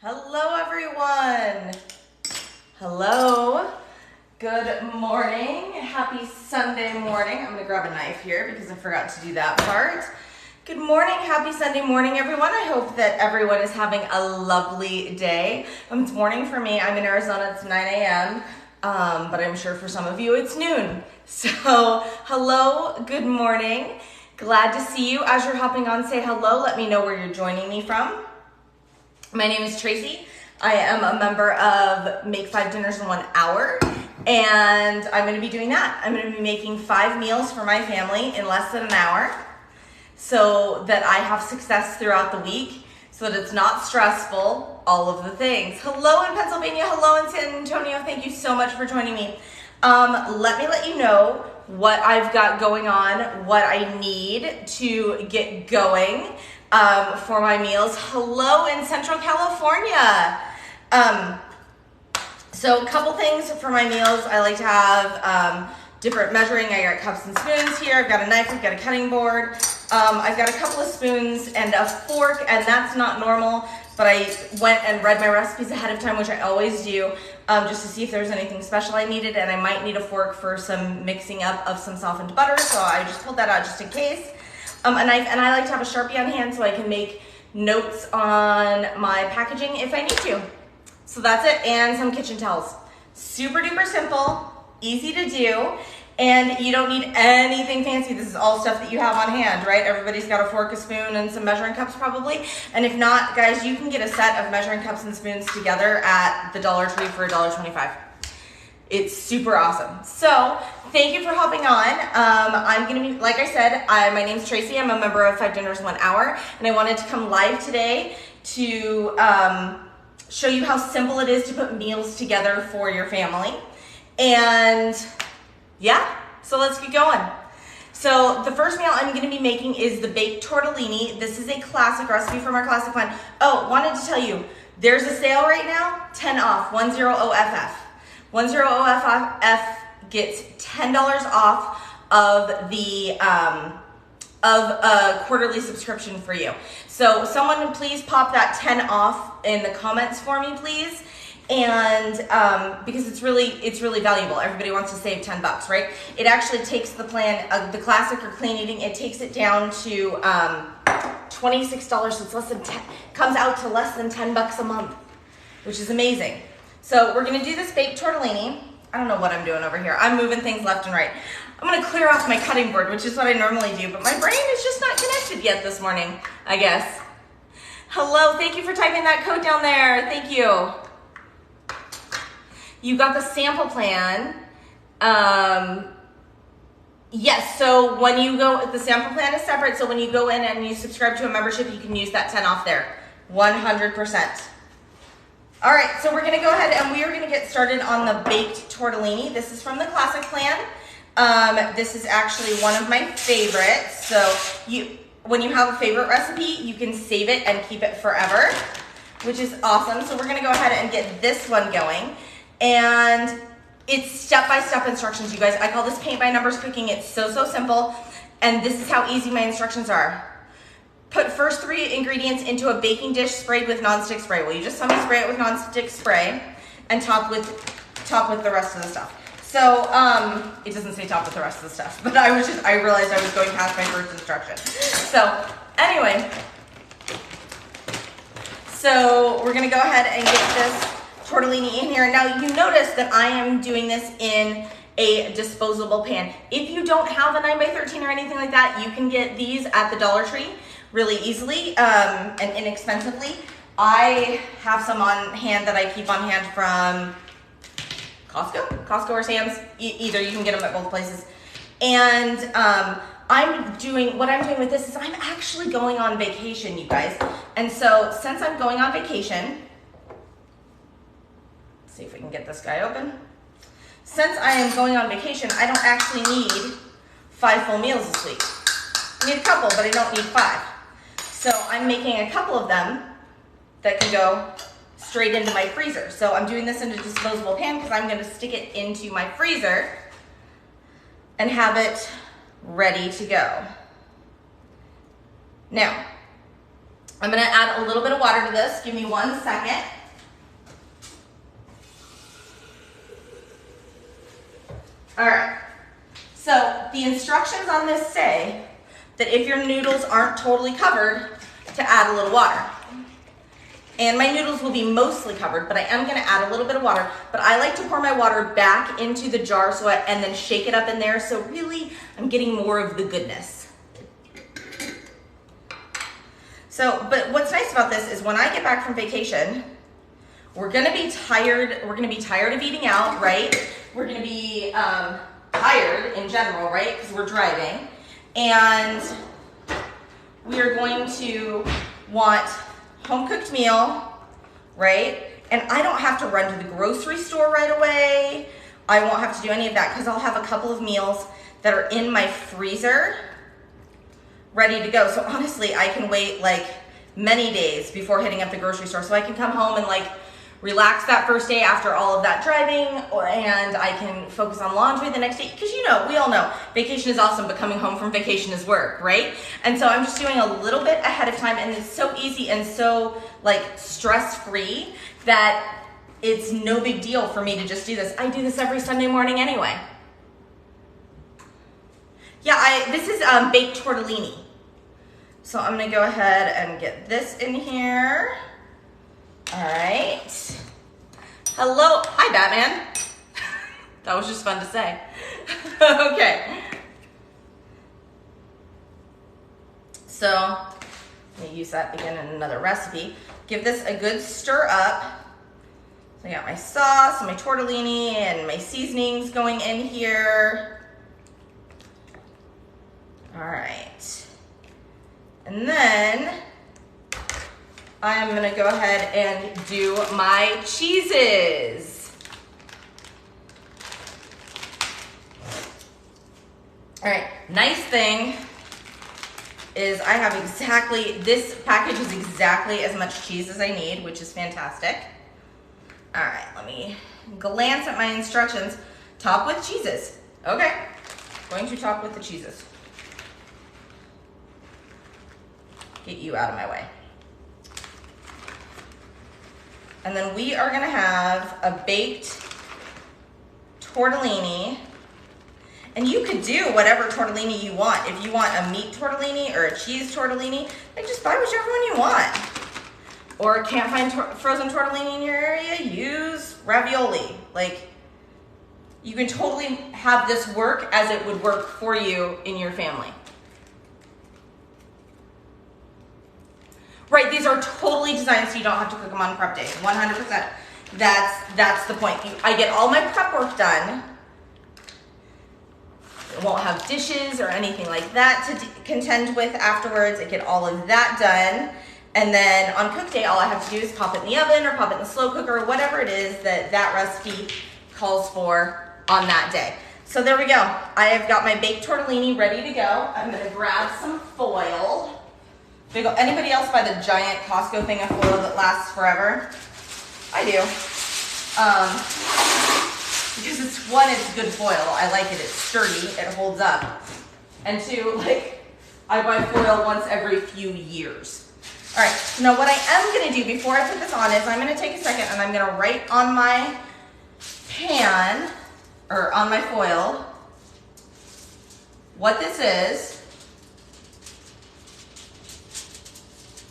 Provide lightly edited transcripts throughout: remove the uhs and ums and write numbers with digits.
Hello, everyone. Hello. Good morning. Happy Sunday morning. I'm going to grab a knife here because I forgot to do that part. Good morning. Happy Sunday morning, everyone. I hope that everyone is having a lovely day. It's morning for me. I'm in Arizona. It's 9 a.m., but I'm sure for some of you it's noon. So, hello. Good morning. Glad to see you. As you're hopping on, say hello. Let me know where you're joining me from. My name is Tracy. I am a member of Make 5 Dinners in 1 Hour, and I'm going to be doing that. I'm going to be making 5 meals for my family in less than an hour so that I have success throughout the week, so that it's not stressful, all of the things. Hello in Pennsylvania, hello in San Antonio. Thank you so much for joining me. Let me let you know what I've got going on, what I need to get going for my meals. Hello in Central California. So a couple things for my meals. I like to have different measuring. I got cups and spoons here. I've got a knife, I've got a cutting board. I've got a couple of spoons and a fork, and that's not normal, but I went and read my recipes ahead of time, which I always do, just to see if there was anything special I needed, and I might need a fork for some mixing up of some softened butter, so I just pulled that out just in case. A knife, and I like to have a Sharpie on hand so I can make notes on my packaging if I need to. So that's it, and some kitchen towels. Super duper simple, easy to do, and you don't need anything fancy. This is all stuff that you have on hand, right? Everybody's got a fork, a spoon, and some measuring cups probably. And if not, guys, you can get a set of measuring cups and spoons together at the Dollar Tree for $1.25. It's super awesome. So thank you for hopping on. I'm gonna be, like I said, my name's Tracy. I'm a member of 5 Dinners in 1 Hour, and I wanted to come live today to show you how simple it is to put meals together for your family. And yeah, so let's get going. So the first meal I'm gonna be making is the baked tortellini. This is a classic recipe from our classic line. Oh, wanted to tell you, there's a sale right now, 10 off, 10OFF. 10OFF gets $10 off of the of a quarterly subscription for you. So someone please pop that 10 off in the comments for me, please. And because it's really valuable. Everybody wants to save $10, right? It actually takes the plan, the classic or clean eating, it takes it down to $26. So it's less than 10, comes out to less than $10 a month, which is amazing. So we're gonna do this baked tortellini. I don't know what I'm doing over here. I'm moving things left and right. I'm gonna clear off my cutting board, which is what I normally do, but my brain is just not connected yet this morning, I guess. Hello, thank you for typing that code down there. Thank you. You got the sample plan. Yes, so when you go, the sample plan is separate, so when you go in and you subscribe to a membership, you can use that 10 off there, 100%. All right, so we're gonna go ahead and we are gonna get started on the baked tortellini. This is from the classic plan. This is actually one of my favorites. So when you have a favorite recipe, you can save it and keep it forever, which is awesome. So we're gonna go ahead and get this one going. And it's step-by-step instructions, you guys. I call this paint by numbers cooking. It's so simple. And this is how easy my instructions are. Put first 3 ingredients into a baking dish sprayed with nonstick spray. Well, you just saw me spray it with nonstick spray and top with the rest of the stuff. So, it doesn't say top with the rest of the stuff, but I realized I was going past my first instruction. So, anyway, so we're gonna go ahead and get this tortellini in here. Now, you notice that I am doing this in a disposable pan. If you don't have a 9x13 or anything like that, you can get these at the Dollar Tree really easily and inexpensively. I have some on hand that I keep on hand from Costco or Sam's. Either, you can get them at both places. And what I'm doing with this is I'm actually going on vacation, you guys. And so since I'm going on vacation, let's see if we can get this guy open. Since I am going on vacation, I don't actually need 5 full meals this week. I need a couple, but I don't need 5. So I'm making a couple of them that can go straight into my freezer. So I'm doing this in a disposable pan because I'm gonna stick it into my freezer and have it ready to go. Now, I'm gonna add a little bit of water to this. Give me 1 second. All right, so the instructions on this say that if your noodles aren't totally covered, to add a little water. And my noodles will be mostly covered, but I am gonna add a little bit of water. But I like to pour my water back into the jar and then shake it up in there, so really I'm getting more of the goodness. So, but what's nice about this is when I get back from vacation, we're gonna be tired of eating out, right? We're gonna be tired in general, right? Because we're driving. And we are going to want home-cooked meal, right? And I don't have to run to the grocery store right away. I won't have to do any of that because I'll have a couple of meals that are in my freezer ready to go. So honestly, I can wait like many days before hitting up the grocery store. So I can come home and like relax that first day after all of that driving, and I can focus on laundry the next day. Because you know, we all know vacation is awesome, but coming home from vacation is work, right? And so I'm just doing a little bit ahead of time, and it's so easy and so like stress-free that it's no big deal for me to just do this. I do this every Sunday morning anyway. Yeah, this is baked tortellini. So I'm gonna go ahead and get this in here. All right. Hello, hi Batman. That was just fun to say. Okay. So I'm gonna use that again in another recipe. Give this a good stir up. So I got my sauce, my tortellini, and my seasonings going in here. All right. And then I'm gonna go ahead and do my cheeses. All right, nice thing is I have this package is exactly as much cheese as I need, which is fantastic. All right, let me glance at my instructions. Top with cheeses. Okay, going to top with the cheeses. Get you out of my way. And then we are gonna have a baked tortellini. And you could do whatever tortellini you want. If you want a meat tortellini or a cheese tortellini, then just buy whichever one you want. Or can't find frozen tortellini in your area, use ravioli. Like, you can totally have this work as it would work for you in your family. Right, these are totally designed so you don't have to cook them on prep day, 100%. That's the point. I get all my prep work done. I won't have dishes or anything like that to contend with afterwards. I get all of that done. And then on cook day, all I have to do is pop it in the oven or pop it in the slow cooker or whatever it is that recipe calls for on that day. So there we go. I have got my baked tortellini ready to go. I'm gonna grab some foil. Anybody else buy the giant Costco thing of foil that lasts forever? I do. Because it's good foil. I like it. It's sturdy. It holds up. And two, like, I buy foil once every few years. All right. So now what I am going to do before I put this on is I'm going to take a second and I'm going to write on my pan or on my foil what this is.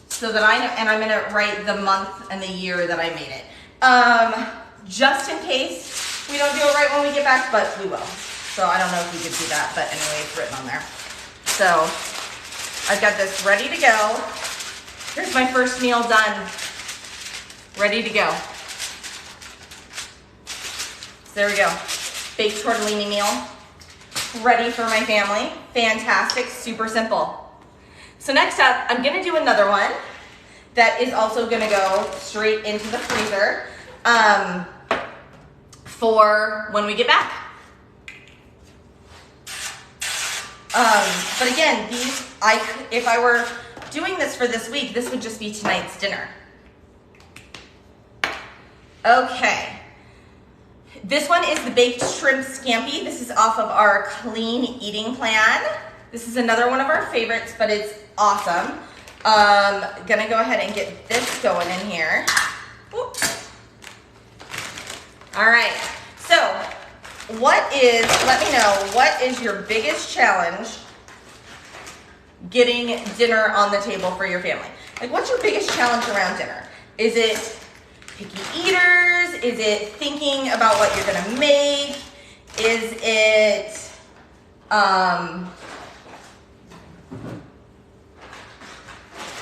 So that I know, and I'm gonna write the month and the year that I made it. Just in case we don't do it right when we get back, but we will. So I don't know if we could do that, but anyway, it's written on there. So I've got this ready to go. Here's my first meal done, ready to go. So there we go, baked tortellini meal, ready for my family. Fantastic, super simple. So next up, I'm gonna do another one that is also gonna go straight into the freezer for when we get back. But again, if I were doing this for this week, this would just be tonight's dinner. Okay. This one is the baked shrimp scampi. This is off of our clean eating plan. This is another one of our favorites, but it's awesome. Gonna go ahead and get this going in here. Oops. All right, so let me know, what is your biggest challenge getting dinner on the table for your family? Like, what's your biggest challenge around dinner? Is it picky eaters? Is it thinking about what you're gonna make? Is it,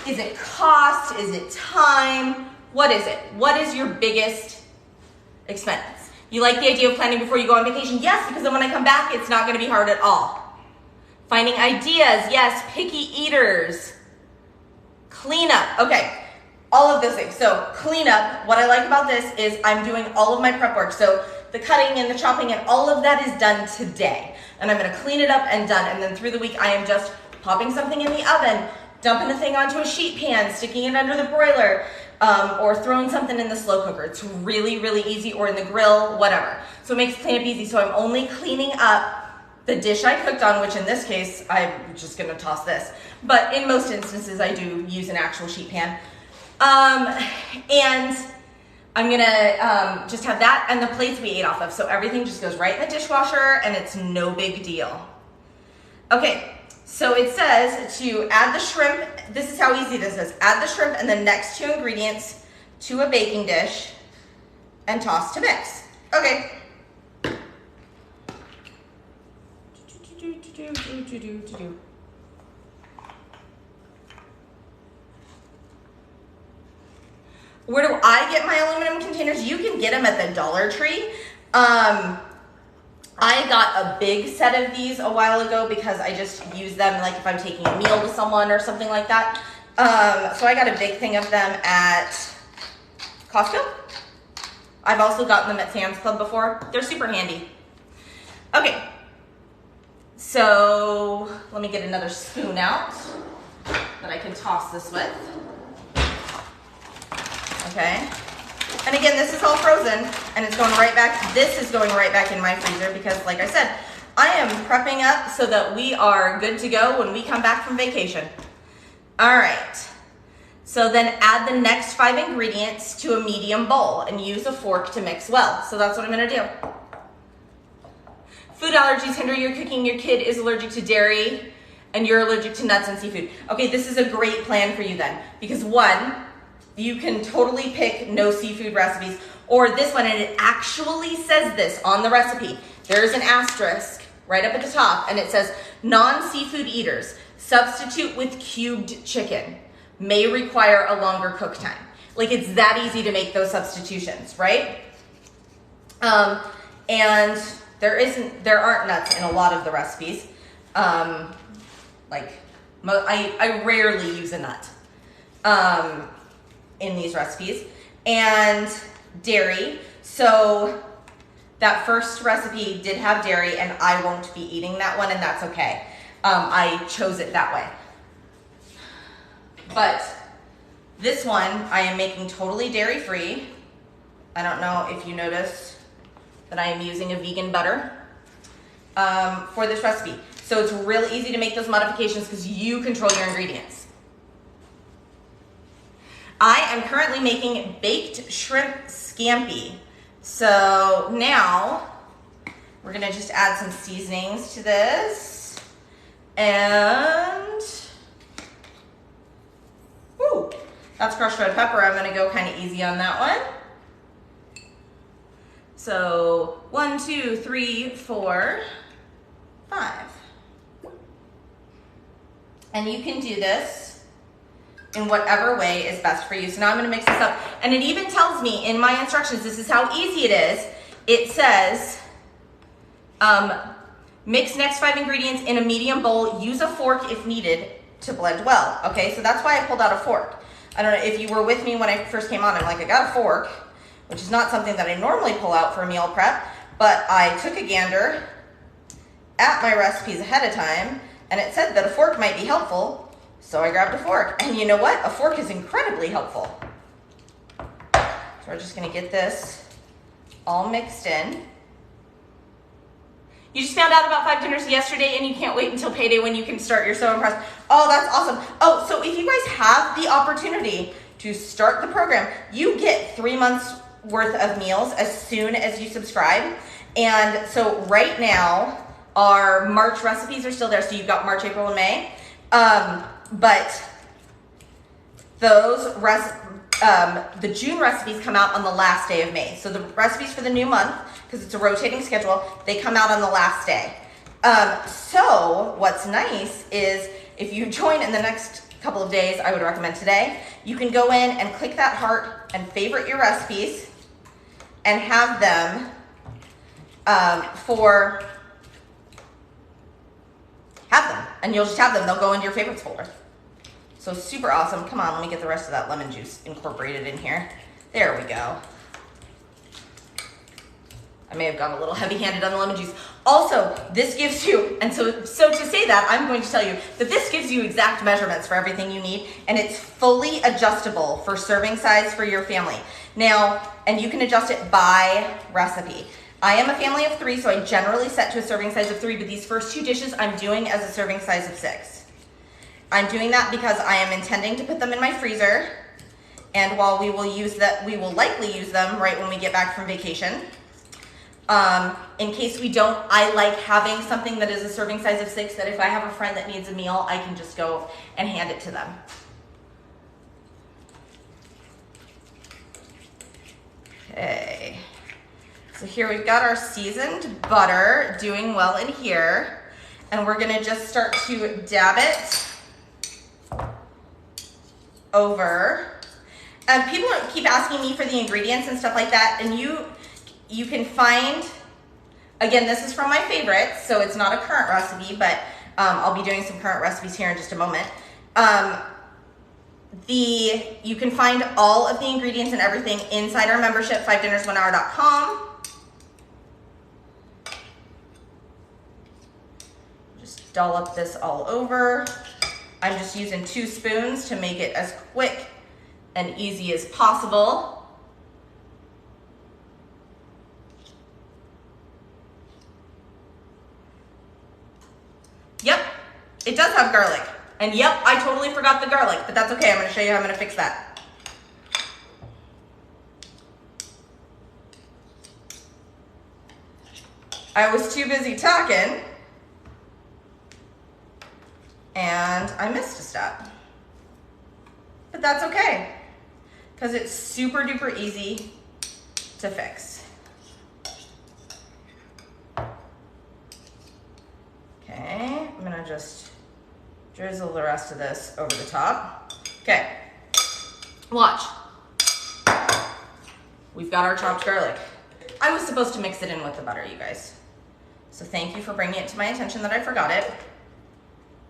is it cost? Is it time? What is it? What is your biggest expense? You like the idea of planning before you go on vacation? Yes, because then when I come back, it's not gonna be hard at all. Finding ideas, yes. Picky eaters. Cleanup, okay. All of those things. So cleanup, what I like about this is I'm doing all of my prep work. So the cutting and the chopping and all of that is done today. And I'm gonna clean it up and done. And then through the week, I am just popping something in the oven, dumping the thing onto a sheet pan, sticking it under the broiler, or throwing something in the slow cooker. It's really, really easy, or in the grill, whatever. So it makes cleanup easy. So I'm only cleaning up the dish I cooked on, which in this case, I'm just gonna toss this. But in most instances, I do use an actual sheet pan. And I'm gonna just have that and the plates we ate off of. So everything just goes right in the dishwasher and it's no big deal. Okay, so it says to add the shrimp. This is how easy this is. Add the shrimp and the next 2 ingredients to a baking dish and toss to mix. Okay. Where do I get my aluminum containers? You can get them at the Dollar Tree. I got a big set of these a while ago because I just use them like if I'm taking a meal to someone or something like that. So I got a big thing of them at Costco. I've also gotten them at Sam's Club before. They're super handy. Okay, so let me get another spoon out that I can toss this with. Okay, and again, this is all frozen and it's going right back. This is going right back in my freezer because, like I said, I am prepping up so that we are good to go when we come back from vacation. All right, so then add the next 5 ingredients to a medium bowl and use a fork to mix well. So that's what I'm gonna do. Food allergies hinder your cooking. Your kid is allergic to dairy and you're allergic to nuts and seafood. Okay, this is a great plan for you then, because 1, you can totally pick no seafood recipes, or this one, and it actually says this on the recipe. There's an asterisk right up at the top, and it says, non-seafood eaters, substitute with cubed chicken, may require a longer cook time. Like, it's that easy to make those substitutions, right? And there aren't nuts in a lot of the recipes. I rarely use a nut. In these recipes, and dairy. So that first recipe did have dairy and I won't be eating that one, and that's okay. I chose it that way. But this one I am making totally dairy free. I don't know if you noticed that I am using a vegan butter for this recipe. So it's real easy to make those modifications because you control your ingredients. I am currently making baked shrimp scampi. So now we're gonna just add some seasonings to this. And, woo, that's crushed red pepper. I'm gonna go kind of easy on that one. So 1, 2, 3, 4, 5. And you can do this in whatever way is best for you. So now I'm gonna mix this up. And it even tells me in my instructions, this is how easy it is. It says, mix next 5 ingredients in a medium bowl, use a fork if needed to blend well. Okay, so that's why I pulled out a fork. I don't know if you were with me when I first came on, I'm like, I got a fork, which is not something that I normally pull out for meal prep, but I took a gander at my recipes ahead of time, and it said that a fork might be helpful. So I grabbed a fork, and you know what? A fork is incredibly helpful. So we're just gonna get this all mixed in. You just found out about 5 dinners yesterday and you can't wait until payday when you can start. You're so impressed. Oh, that's awesome. Oh, so if you guys have the opportunity to start the program, you get 3 months worth of meals as soon as you subscribe. And so right now, our March recipes are still there. So you've got March, April, and May. But those the June recipes come out on the last day of May. So the recipes for the new month, because it's a rotating schedule, they come out on the last day. So what's nice is if you join in the next couple of days, I would recommend today, you can go in and click that heart and favorite your recipes and have them and you'll just have them. They'll go into your favorites folder. So super awesome. Come on, let me get the rest of that lemon juice incorporated in here. There we go. I may have gone a little heavy-handed on the lemon juice. Also, this gives you, and so to say that, I'm going to tell you that this gives you exact measurements for everything you need, and it's fully adjustable for serving size for your family. Now, and you can adjust it by recipe. I am a family of 3, so I generally set to a serving size of 3, but these first 2 dishes I'm doing as a serving size of 6. I'm doing that because I am intending to put them in my freezer, and while we will likely use them right when we get back from vacation. In case we don't, I like having something that is a serving size of 6, that if I have a friend that needs a meal, I can just go and hand it to them. Okay, so here we've got our seasoned butter doing well in here, and we're gonna just start to dab it over. People keep asking me for the ingredients and stuff like that, and you can find, again, this is from my favorites, so it's not a current recipe, but I'll be doing some current recipes here in just a moment. You can find all of the ingredients and everything inside our membership, 5dinnersonehour.com. Just dollop this all over. I'm just using 2 spoons to make it as quick and easy as possible. Yep, it does have garlic. And yep, I totally forgot the garlic, but that's okay. I'm gonna show you how I'm gonna fix that. I was too busy talking and I missed a step. But that's okay, because it's super duper easy to fix. Okay, I'm gonna just drizzle the rest of this over the top. Okay, watch. We've got our chopped garlic. I was supposed to mix it in with the butter, you guys. So thank you for bringing it to my attention that I forgot it.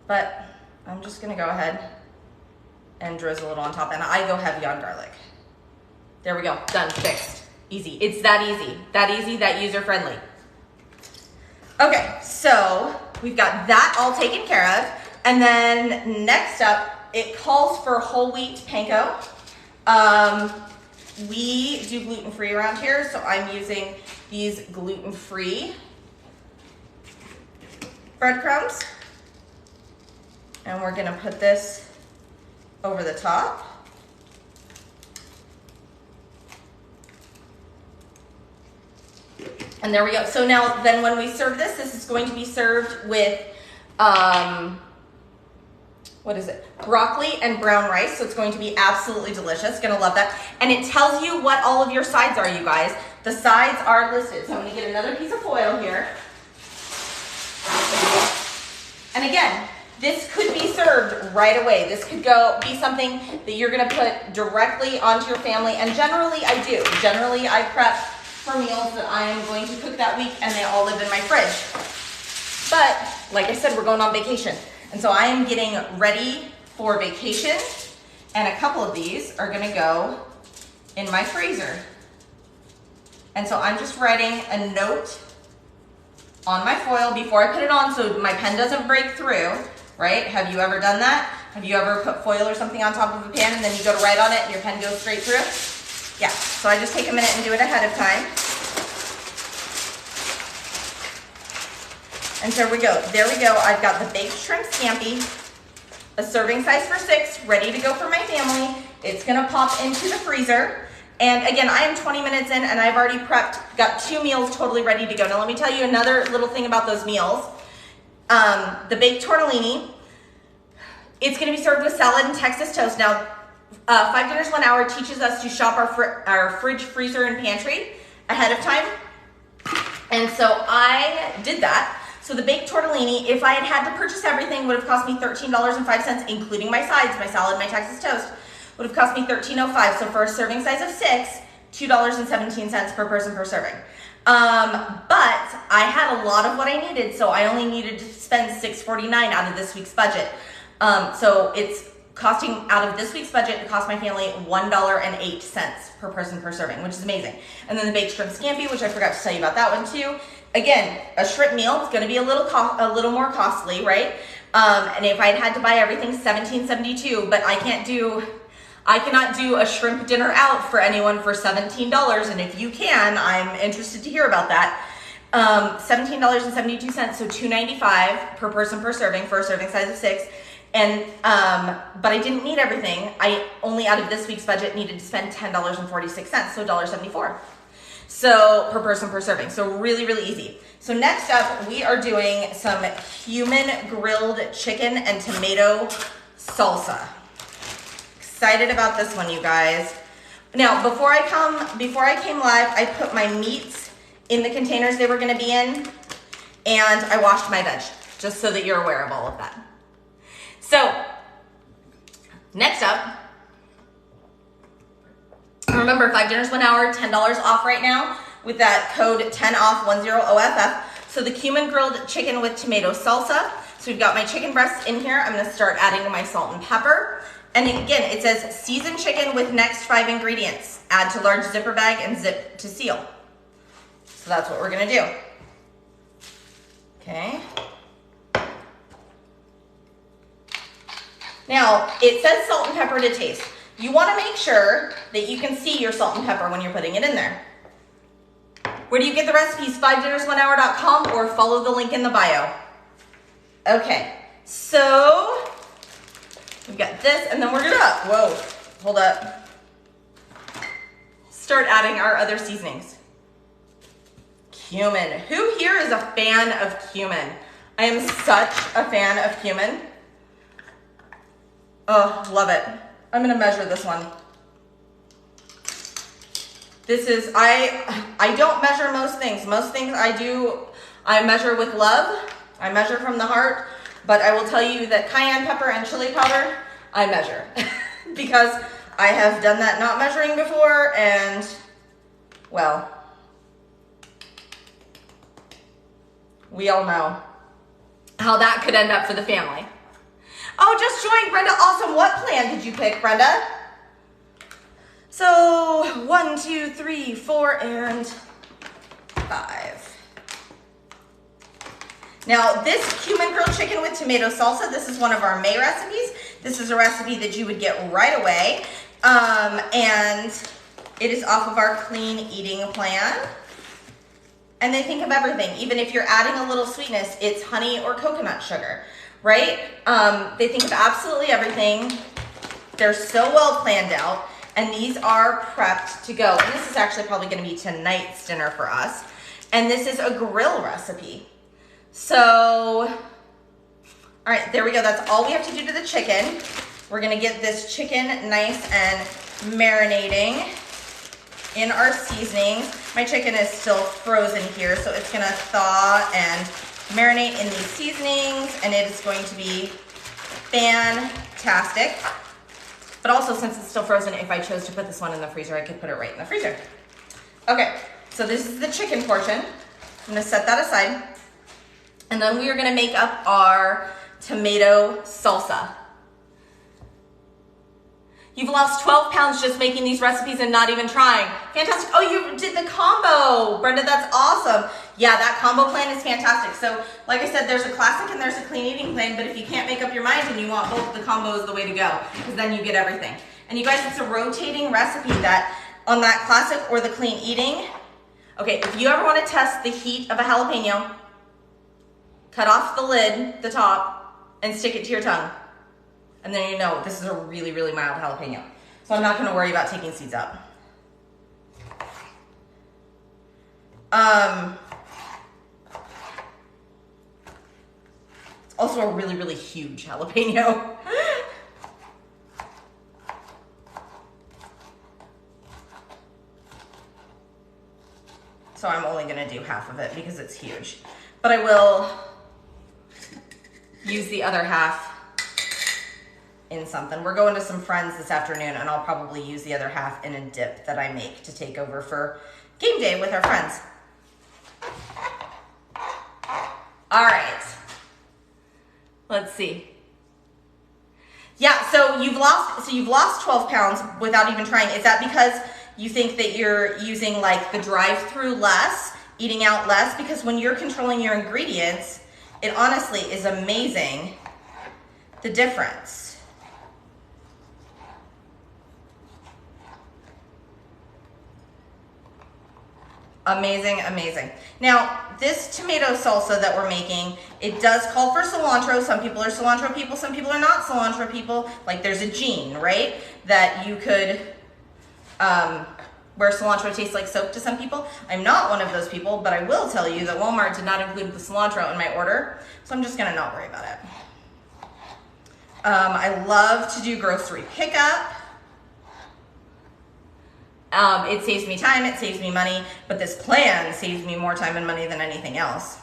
But I'm just gonna go ahead and drizzle it on top, and I go heavy on garlic. There we go, done, fixed. Easy, it's that easy, that user-friendly. Okay, so we've got that all taken care of. And then next up, it calls for whole wheat panko. We do gluten-free around here, so I'm using these gluten-free breadcrumbs. And we're gonna put this over the top. And there we go. So now then when we serve this, this is going to be served with, what is it? Broccoli and brown rice. So it's going to be absolutely delicious. Gonna love that. And it tells you what all of your sides are, you guys. The sides are listed. So I'm gonna get another piece of foil here. And again, this could be served right away. This could be something that you're gonna put directly onto your family. And generally I do. Generally I prep for meals that I am going to cook that week, and they all live in my fridge. But like I said, we're going on vacation. And so I am getting ready for vacation, and a couple of these are gonna go in my freezer. And so I'm just writing a note on my foil before I put it on so my pen doesn't break through, right? Have you ever done that? Have you ever put foil or something on top of a pan and then you go to write on it and your pen goes straight through? Yeah, so I just take a minute and do it ahead of time. And so there we go. I've got the baked shrimp scampi, a serving size for 6, ready to go for my family. It's gonna pop into the freezer. And again, I am 20 minutes in and I've already prepped, got 2 meals totally ready to go. Now let me tell you another little thing about those meals. The baked tortellini, it's gonna be served with salad and Texas toast. Now, 5 Dinners 1 Hour teaches us to shop our fridge, freezer, and pantry ahead of time. And so I did that. So the baked tortellini, if I had had to purchase everything, would have cost me $13.05, including my sides, my salad, my Texas toast, would have cost me $13.05. So for a serving size of 6, $2.17 per person per serving. But I had a lot of what I needed, so I only needed to spend $6.49 out of this week's budget. So it's costing, out of this week's budget, it cost my family $1.08 per person per serving, which is amazing. And then the baked shrimp scampi, which I forgot to tell you about that one too. Again, a shrimp meal is going to be a little more costly, right? And if I'd had to buy everything, $17.72, but I cannot do a shrimp dinner out for anyone for $17. And if you can, I'm interested to hear about that. $17.72, so $2.95 per person per serving for a serving size of 6. And, but I didn't need everything. I only, out of this week's budget, needed to spend $10.46, so $1.74. So per person per serving. So really, really easy. So next up, we are doing some cumin grilled chicken and tomato salsa. Excited about this one, you guys. Now, before I came live, I put my meats in the containers they were gonna be in, and I washed my veg, just so that you're aware of all of that. So, next up, remember 5 Dinners 1 Hour, $10 off right now with that code 10OFF10OFF. So the cumin grilled chicken with tomato salsa. So we've got my chicken breast in here. I'm gonna start adding my salt and pepper. And again, it says seasoned chicken with next 5 ingredients. Add to large zipper bag and zip to seal. So that's what we're gonna do. Okay. Now, it says salt and pepper to taste. You wanna make sure that you can see your salt and pepper when you're putting it in there. Where do you get the recipes? 5dinners1hour.com or follow the link in the bio. Okay, so we've got this, and then we're gonna, whoa, hold up. Start adding our other seasonings. Cumin. Who here is a fan of cumin? I am such a fan of cumin. Oh, love it. I'm gonna measure this one. This is, I don't measure most things. Most things I measure with love. I measure from the heart, but I will tell you that cayenne pepper and chili powder, I measure. Because I have done that not measuring before, and, well, we all know how that could end up for the family. Oh, just joined, Brenda. Awesome. What plan did you pick, Brenda? So 1, 2, 3, 4, and 5. Now this cumin grilled chicken with tomato salsa, this is one of our May recipes. This is a recipe that you would get right away. And it is off of our clean eating plan. And they think of everything. Even if you're adding a little sweetness, it's honey or coconut sugar, right? They think of absolutely everything. They're so well planned out. And these are prepped to go. And this is actually probably gonna be tonight's dinner for us. And this is a grill recipe. So, all right, there we go. That's all we have to do to the chicken. We're gonna get this chicken nice and marinating in our seasonings. My chicken is still frozen here, so it's gonna thaw and marinate in these seasonings, and it is going to be fantastic. But also, since it's still frozen, if I chose to put this one in the freezer, I could put it right in the freezer. Okay, so this is the chicken portion. I'm gonna set that aside. And then we are gonna make up our tomato salsa. You've lost 12 pounds just making these recipes and not even trying. Fantastic. Oh, you did the combo. Brenda, that's awesome. Yeah, that combo plan is fantastic. So, like I said, there's a classic and there's a clean eating plan, but if you can't make up your mind and you want both, the combo is the way to go, because then you get everything. And you guys, it's a rotating recipe that on that classic or the clean eating. Okay, if you ever want to test the heat of a jalapeno, cut off the lid, the top, and stick it to your tongue. And then you know this is a really, really mild jalapeno. So I'm not gonna worry about taking seeds out. It's also a really, really huge jalapeno. So I'm only gonna do half of it because it's huge. But I will use the other half in something. We're going to some friends this afternoon and I'll probably use the other half in a dip that I make to take over for game day with our friends. All right, let's see. Yeah, so you've lost 12 pounds without even trying. Is that because you think that you're using like the drive-through less, eating out less? Because when you're controlling your ingredients, it honestly is amazing the difference. Amazing, amazing. Now, this tomato salsa that we're making, it does call for cilantro. Some people are cilantro people, some people are not cilantro people. Like there's a gene, right? That you could, where cilantro tastes like soap to some people. I'm not one of those people, but I will tell you that Walmart did not include the cilantro in my order, so I'm just gonna not worry about it. I love to do grocery pickup. It saves me time, it saves me money, but this plan saves me more time and money than anything else.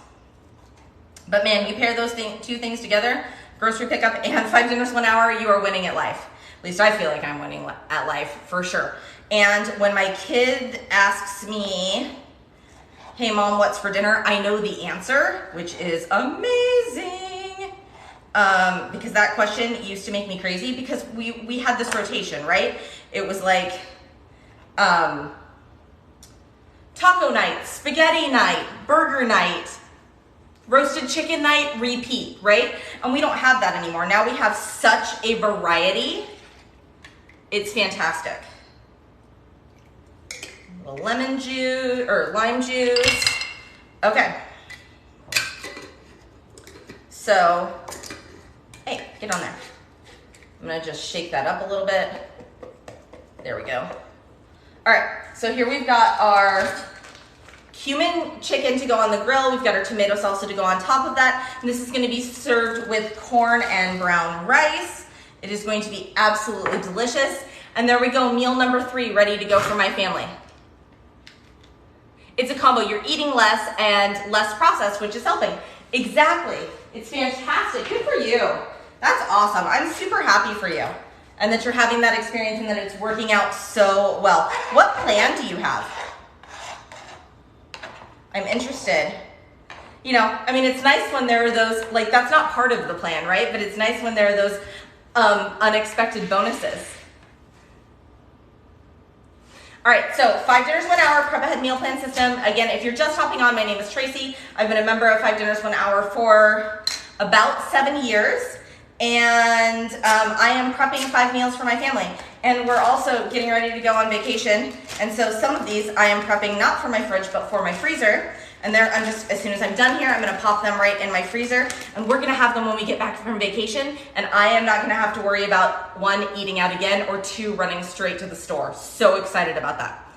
But man, you pair those two things together, grocery pickup and 5 dinners 1 hour, you are winning at life. At least I feel like I'm winning at life, for sure. And when my kid asks me, hey mom, what's for dinner? I know the answer, which is amazing. Because that question used to make me crazy because we had this rotation, right? It was like, taco night, spaghetti night, burger night, roasted chicken night, repeat, right? And we don't have that anymore. Now we have such a variety. It's fantastic. A little lemon juice or lime juice. Okay. So, hey, get on there. I'm gonna just shake that up a little bit. There we go. All right, so here we've got our cumin chicken to go on the grill. We've got our tomato salsa to go on top of that. And this is gonna be served with corn and brown rice. It is going to be absolutely delicious. And there we go, meal number 3 ready to go for my family. It's a combo. You're eating less and less processed, which is helping. Exactly. It's fantastic. Good for you. That's awesome. I'm super happy for you. And that you're having that experience and that it's working out so well. What plan do you have? I'm interested. You know, I mean, it's nice when there are those, like that's not part of the plan, right? But it's nice when there are those unexpected bonuses. All right, so 5 dinners 1 hour, prep ahead meal plan system. Again, if you're just hopping on, my name is Tracy. I've been a member of 5 dinners 1 hour for about 7 years. And I am prepping 5 meals for my family. And we're also getting ready to go on vacation. And so some of these I am prepping not for my fridge, but for my freezer. And I'm just, as soon as I'm done here, I'm gonna pop them right in my freezer. And we're gonna have them when we get back from vacation. And I am not gonna have to worry about 1, eating out again, or 2, running straight to the store. So excited about that.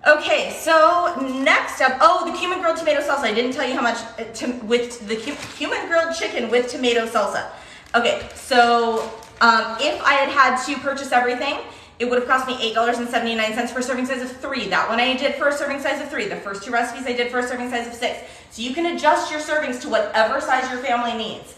Okay, so next up, oh, the cumin grilled tomato salsa. I didn't tell you how much, with the cumin grilled chicken with tomato salsa. Okay, so if I had to purchase everything, it would have cost me $8.79 for a serving size of 3. That one I did for a serving size of 3. The first 2 recipes I did for a serving size of 6. So you can adjust your servings to whatever size your family needs.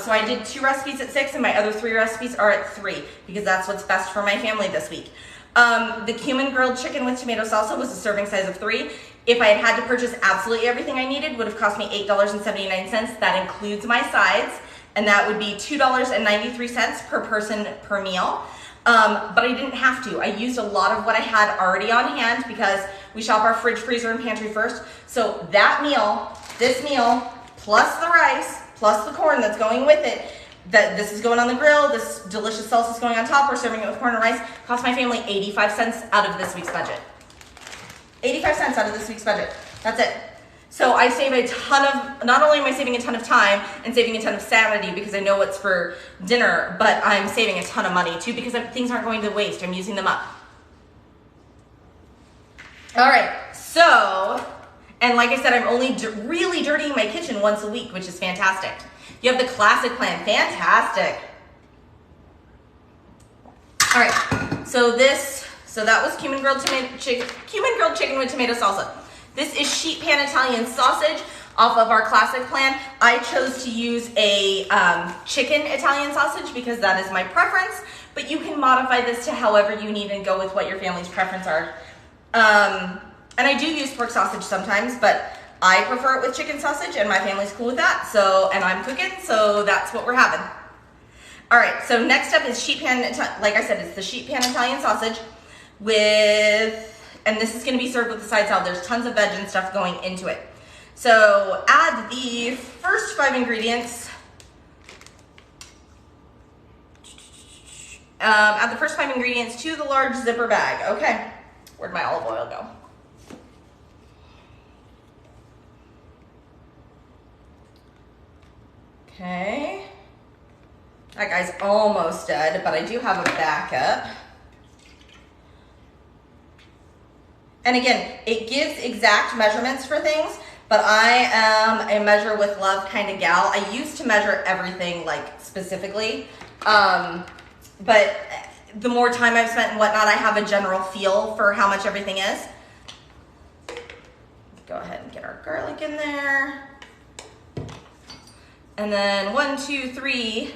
So I did 2 recipes at 6 and my other 3 recipes are at 3 because that's what's best for my family this week. The cumin grilled chicken with tomato salsa was a serving size of 3. If I had to purchase absolutely everything I needed, it would have cost me $8.79. That includes my sides. And that would be $2.93 per person per meal. But I didn't have to. I used a lot of what I had already on hand because we shop our fridge, freezer, and pantry first. So that meal, this meal, plus the rice, plus the corn that's going with it, this is going on the grill, this delicious salsa is going on top, we're serving it with corn and rice, cost my family 85 cents out of this week's budget. 85 cents out of this week's budget. That's it. So I save a ton of, not only am I saving a ton of time and saving a ton of sanity because I know what's for dinner, but I'm saving a ton of money too because things aren't going to waste. I'm using them up. All right, so, and like I said, I'm only really dirtying my kitchen once a week, which is fantastic. You have the classic plan, fantastic. All right, so that was cumin grilled chicken with tomato salsa. This is sheet pan Italian sausage off of our classic plan. I chose to use a chicken Italian sausage because that is my preference, but you can modify this to however you need and go with what your family's preference are. And I do use pork sausage sometimes, but I prefer it with chicken sausage and my family's cool with that. So, and I'm cooking, so that's what we're having. All right, so next up is sheet pan, like I said, it's the sheet pan Italian sausage with, and this is gonna be served with the side salad. There's tons of veg and stuff going into it. So add the first 5 ingredients. Add the first 5 ingredients to the large zipper bag. Okay, where'd my olive oil go? Okay. That guy's almost dead, but I do have a backup. And again, it gives exact measurements for things, but I am a measure with love kind of gal. I used to measure everything like specifically, but the more time I've spent and whatnot, I have a general feel for how much everything is. Go ahead and get our garlic in there. And then 1, 2, 3,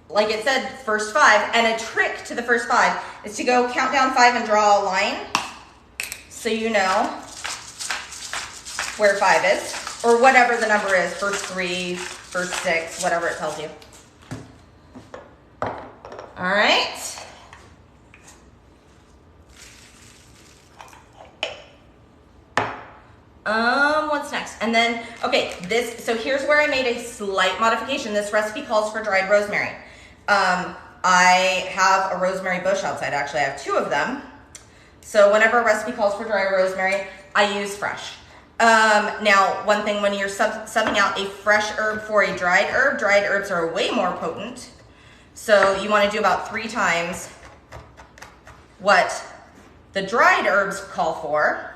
like it said, first 5. And a trick to the first 5 is to go count down 5 and draw a line so you know where 5 is, or whatever the number is, first 3, first 6, whatever it tells you. All right. What's next? And then, okay, so here's where I made a slight modification. This recipe calls for dried rosemary. I have a rosemary bush outside. Actually, I have 2 of them. So whenever a recipe calls for dry rosemary, I use fresh. Now, one thing, when you're subbing out a fresh herb for a dried herbs are way more potent. So you want to do about 3 times what the dried herbs call for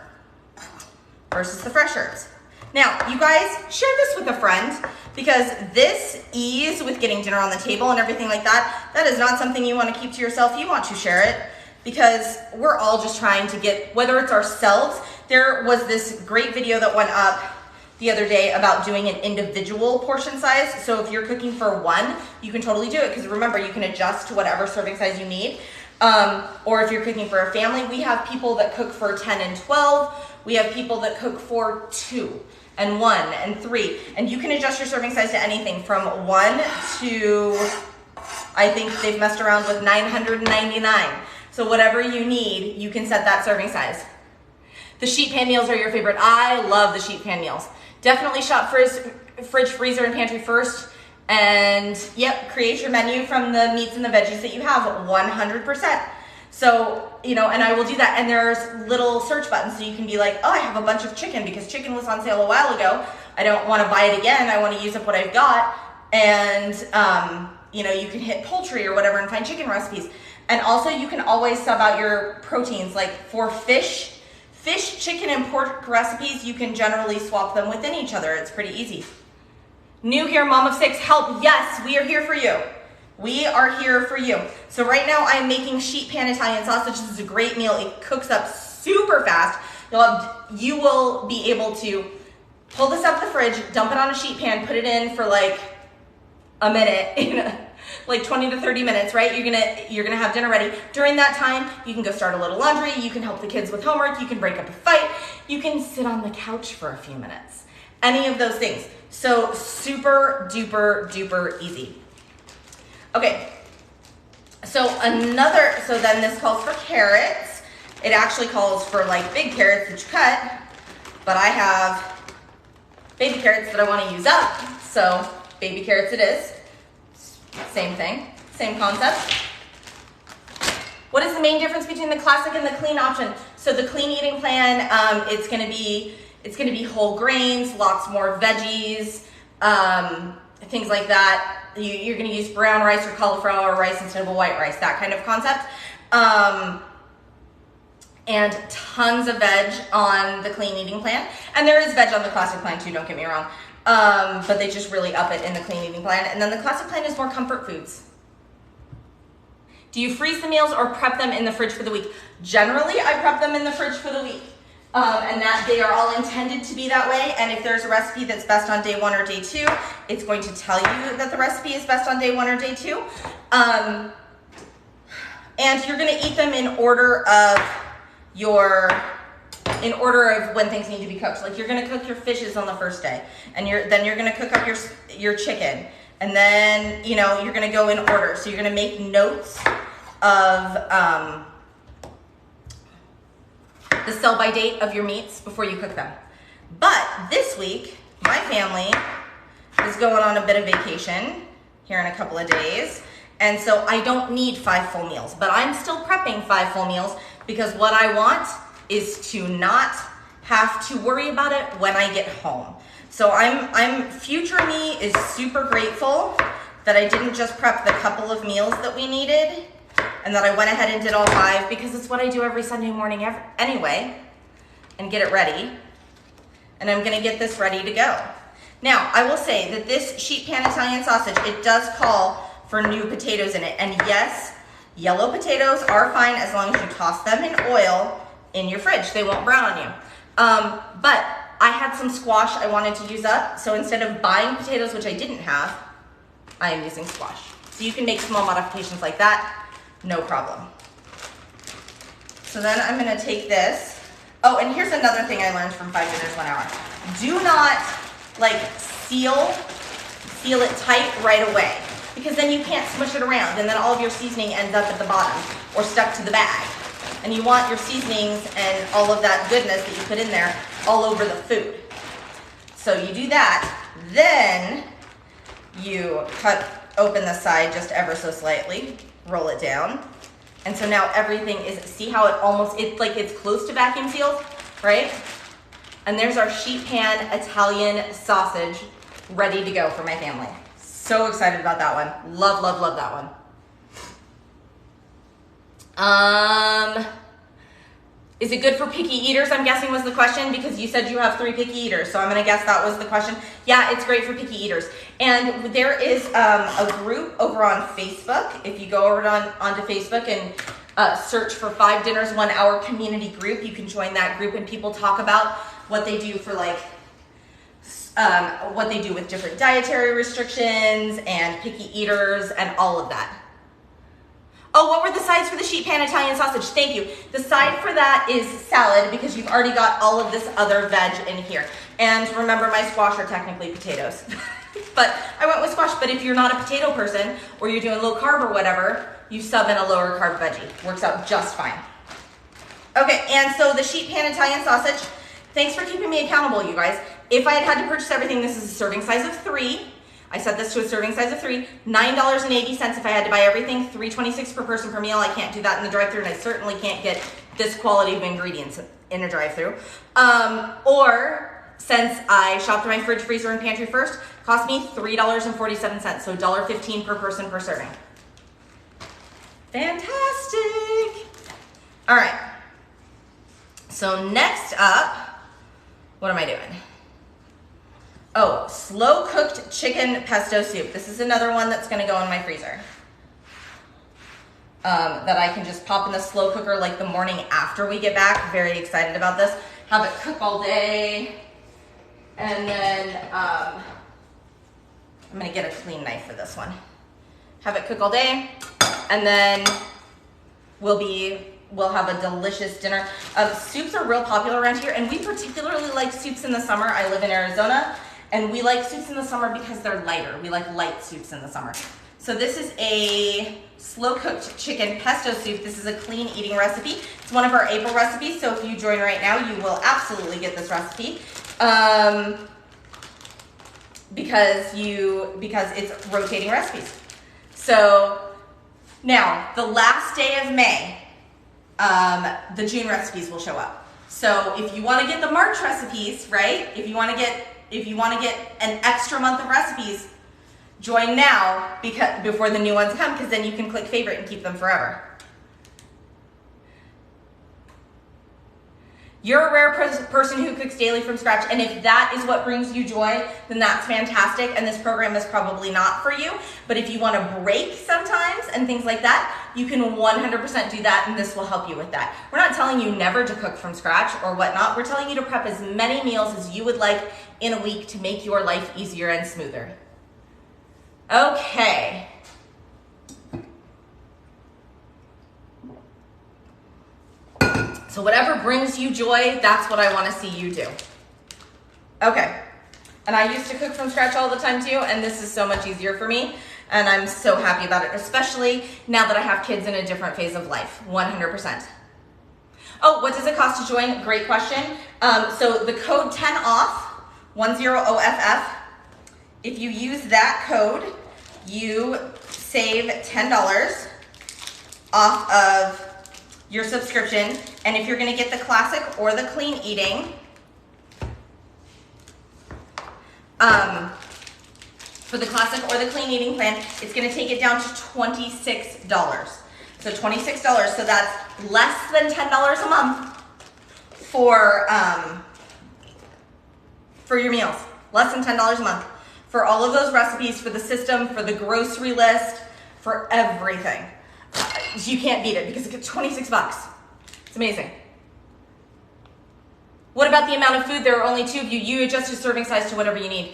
versus the fresh herbs. Now, you guys, share this with a friend, because this ease with getting dinner on the table and everything like that, that is not something you want to keep to yourself. You want to share it, because we're all just trying to get, whether it's ourselves. There was this great video that went up the other day about doing an individual portion size. So if you're cooking for 1, you can totally do it, because remember, you can adjust to whatever serving size you need. Or if you're cooking for a family, we have people that cook for 10 and 12. We have people that cook for 2 and 1 and 3. And you can adjust your serving size to anything from 1 to, I think they've messed around with 999. So whatever you need, you can set that serving size. The sheet pan meals are your favorite. I love the sheet pan meals. Definitely shop fridge, freezer, and pantry first. And yep, create your menu from the meats and the veggies that you have 100%. So, you know, and I will do that. And there's little search buttons, so you can be like, oh, I have a bunch of chicken because chicken was on sale a while ago. I don't want to buy it again. I want to use up what I've got. And, you know, you can hit poultry or whatever and find chicken recipes. And also you can always sub out your proteins. Like for fish, chicken, and pork recipes, you can generally swap them within each other. It's pretty easy. New here, mom of 6, help. Yes, we are here for you. We are here for you. So right now I'm making sheet pan Italian sausage. This is a great meal. It cooks up super fast. You will be able to pull this out of the fridge, dump it on a sheet pan, put it in for like a minute, like 20 to 30 minutes, right? You're gonna have dinner ready. During that time, you can go start a little laundry. You can help the kids with homework. You can break up a fight. You can sit on the couch for a few minutes. Any of those things. So super duper duper easy. Okay, so then this calls for carrots. It actually calls for like big carrots that you cut, but I have baby carrots that I want to use up. So baby carrots it is. Same thing, same concept. What is the main difference between the classic and the clean option? So the clean eating plan, it's gonna be It's gonna be whole grains, lots more veggies, things like that. You're gonna use brown rice or cauliflower rice instead of a white rice, that kind of concept. And tons of veg on the clean eating plan. And there is veg on the classic plan too, don't get me wrong. But they just really up it in the clean eating plan. And then the classic plan is more comfort foods. Do you freeze the meals or prep them in the fridge for the week? Generally, I prep them in the fridge for the week. And that they are all intended to be that way. And if there's a recipe that's best on day 1 or day 2, it's going to tell you that the recipe is best on day 1 or day 2. And you're gonna eat them in order of when things need to be cooked. Like you're gonna cook your fishes on the first day, and then you're gonna cook up your chicken, and then you're gonna go in order. So you're gonna make notes of the sell-by date of your meats before you cook them. But this week, my family is going on a bit of vacation here in a couple of days, and so I don't need 5 full meals, but I'm still prepping 5 full meals because what I want is to not have to worry about it when I get home. So future me is super grateful that I didn't just prep the couple of meals that we needed and that I went ahead and did all 5 because it's what I do every Sunday morning anyway, and get it ready. And I'm gonna get this ready to go. Now, I will say that this sheet pan Italian sausage, it does call for new potatoes in it. And yes, yellow potatoes are fine as long as you toss them in oil in your fridge. They won't brown on you. But I had some squash I wanted to use up. So instead of buying potatoes, which I didn't have, I am using squash. So you can make small modifications like that, no problem. So then I'm gonna take this. Oh, and here's another thing I learned from 5 Dinners 1 Hour. Do not seal it tight right away, because then you can't smush it around and then all of your seasoning ends up at the bottom or stuck to the bag. And you want your seasonings and all of that goodness that you put in there all over the food. So you do that, then you cut open the side just ever so slightly, roll it down. And so now everything is, see how it's close to vacuum sealed, right? And there's our sheet pan Italian sausage ready to go for my family. So excited about that one. Love, love, love that one. Is it good for picky eaters? I'm guessing was the question, because you said you have 3 picky eaters. So I'm gonna guess that was the question. Yeah, it's great for picky eaters. And there is a group over on Facebook. If you go over onto Facebook and search for 5 Dinners 1 Hour community group, you can join that group and people talk about what they do for what they do with different dietary restrictions and picky eaters and all of that. Oh, what were the sides for the sheet pan Italian sausage? Thank you. The side for that is salad, because you've already got all of this other veg in here. And remember, my squash are technically potatoes. But I went with squash. But if you're not a potato person, or you're doing low carb or whatever, you sub in a lower carb veggie. Works out just fine. Okay, and so the sheet pan Italian sausage, thanks for keeping me accountable, you guys. If I had to purchase everything, this is a serving size of 3. I set this to a serving size of 3, $9.80 if I had to buy everything, $3.26 per person per meal. I can't do that in the drive-thru, and I certainly can't get this quality of ingredients in a drive-thru. Or since I shopped my fridge, freezer, and pantry first, cost me $3.47, so $1.15 per person per serving. Fantastic. All right. So next up, what am I doing? Oh, slow cooked chicken pesto soup. This is another one that's gonna go in my freezer. That I can just pop in the slow cooker like the morning after we get back. Very excited about this. Have it cook all day. And then I'm gonna get a clean knife for this one. Have it cook all day. And then we'll have a delicious dinner. Soups are real popular around here, and we particularly like soups in the summer. I live in Arizona. And we like soups in the summer because they're lighter. We like light soups in the summer. So this is a slow-cooked chicken pesto soup. This is a clean eating recipe. It's one of our April recipes, so if you join right now, you will absolutely get this recipe because it's rotating recipes. So now, the last day of May, the June recipes will show up. So if you want to get the March recipes, right? If you want to get an extra month of recipes, join now before the new ones come, because then you can click favorite and keep them forever. You're a rare person who cooks daily from scratch, and if that is what brings you joy, then that's fantastic, and this program is probably not for you. But if you want to break sometimes and things like that, you can 100% do that, and this will help you with that. We're not telling you never to cook from scratch or whatnot. We're telling you to prep as many meals as you would like in a week to make your life easier and smoother. Okay. So whatever brings you joy, that's what I want to see you do. Okay. And I used to cook from scratch all the time too, and this is so much easier for me, and I'm so happy about it, especially now that I have kids in a different phase of life, 100%. Oh, what does it cost to join? Great question. So the code 10OFF, 10OFF, if you use that code, you save $10 off of your subscription. And if you're gonna get the classic or the clean eating, for the classic or the clean eating plan, it's gonna take it down to $26. So $26, so that's less than $10 a month for your meals. Less than $10 a month for all of those recipes, for the system, for the grocery list, for everything. You can't beat it because it gets 26 bucks. It's amazing. What about the amount of food? There are only 2 of you. You adjust your serving size to whatever you need.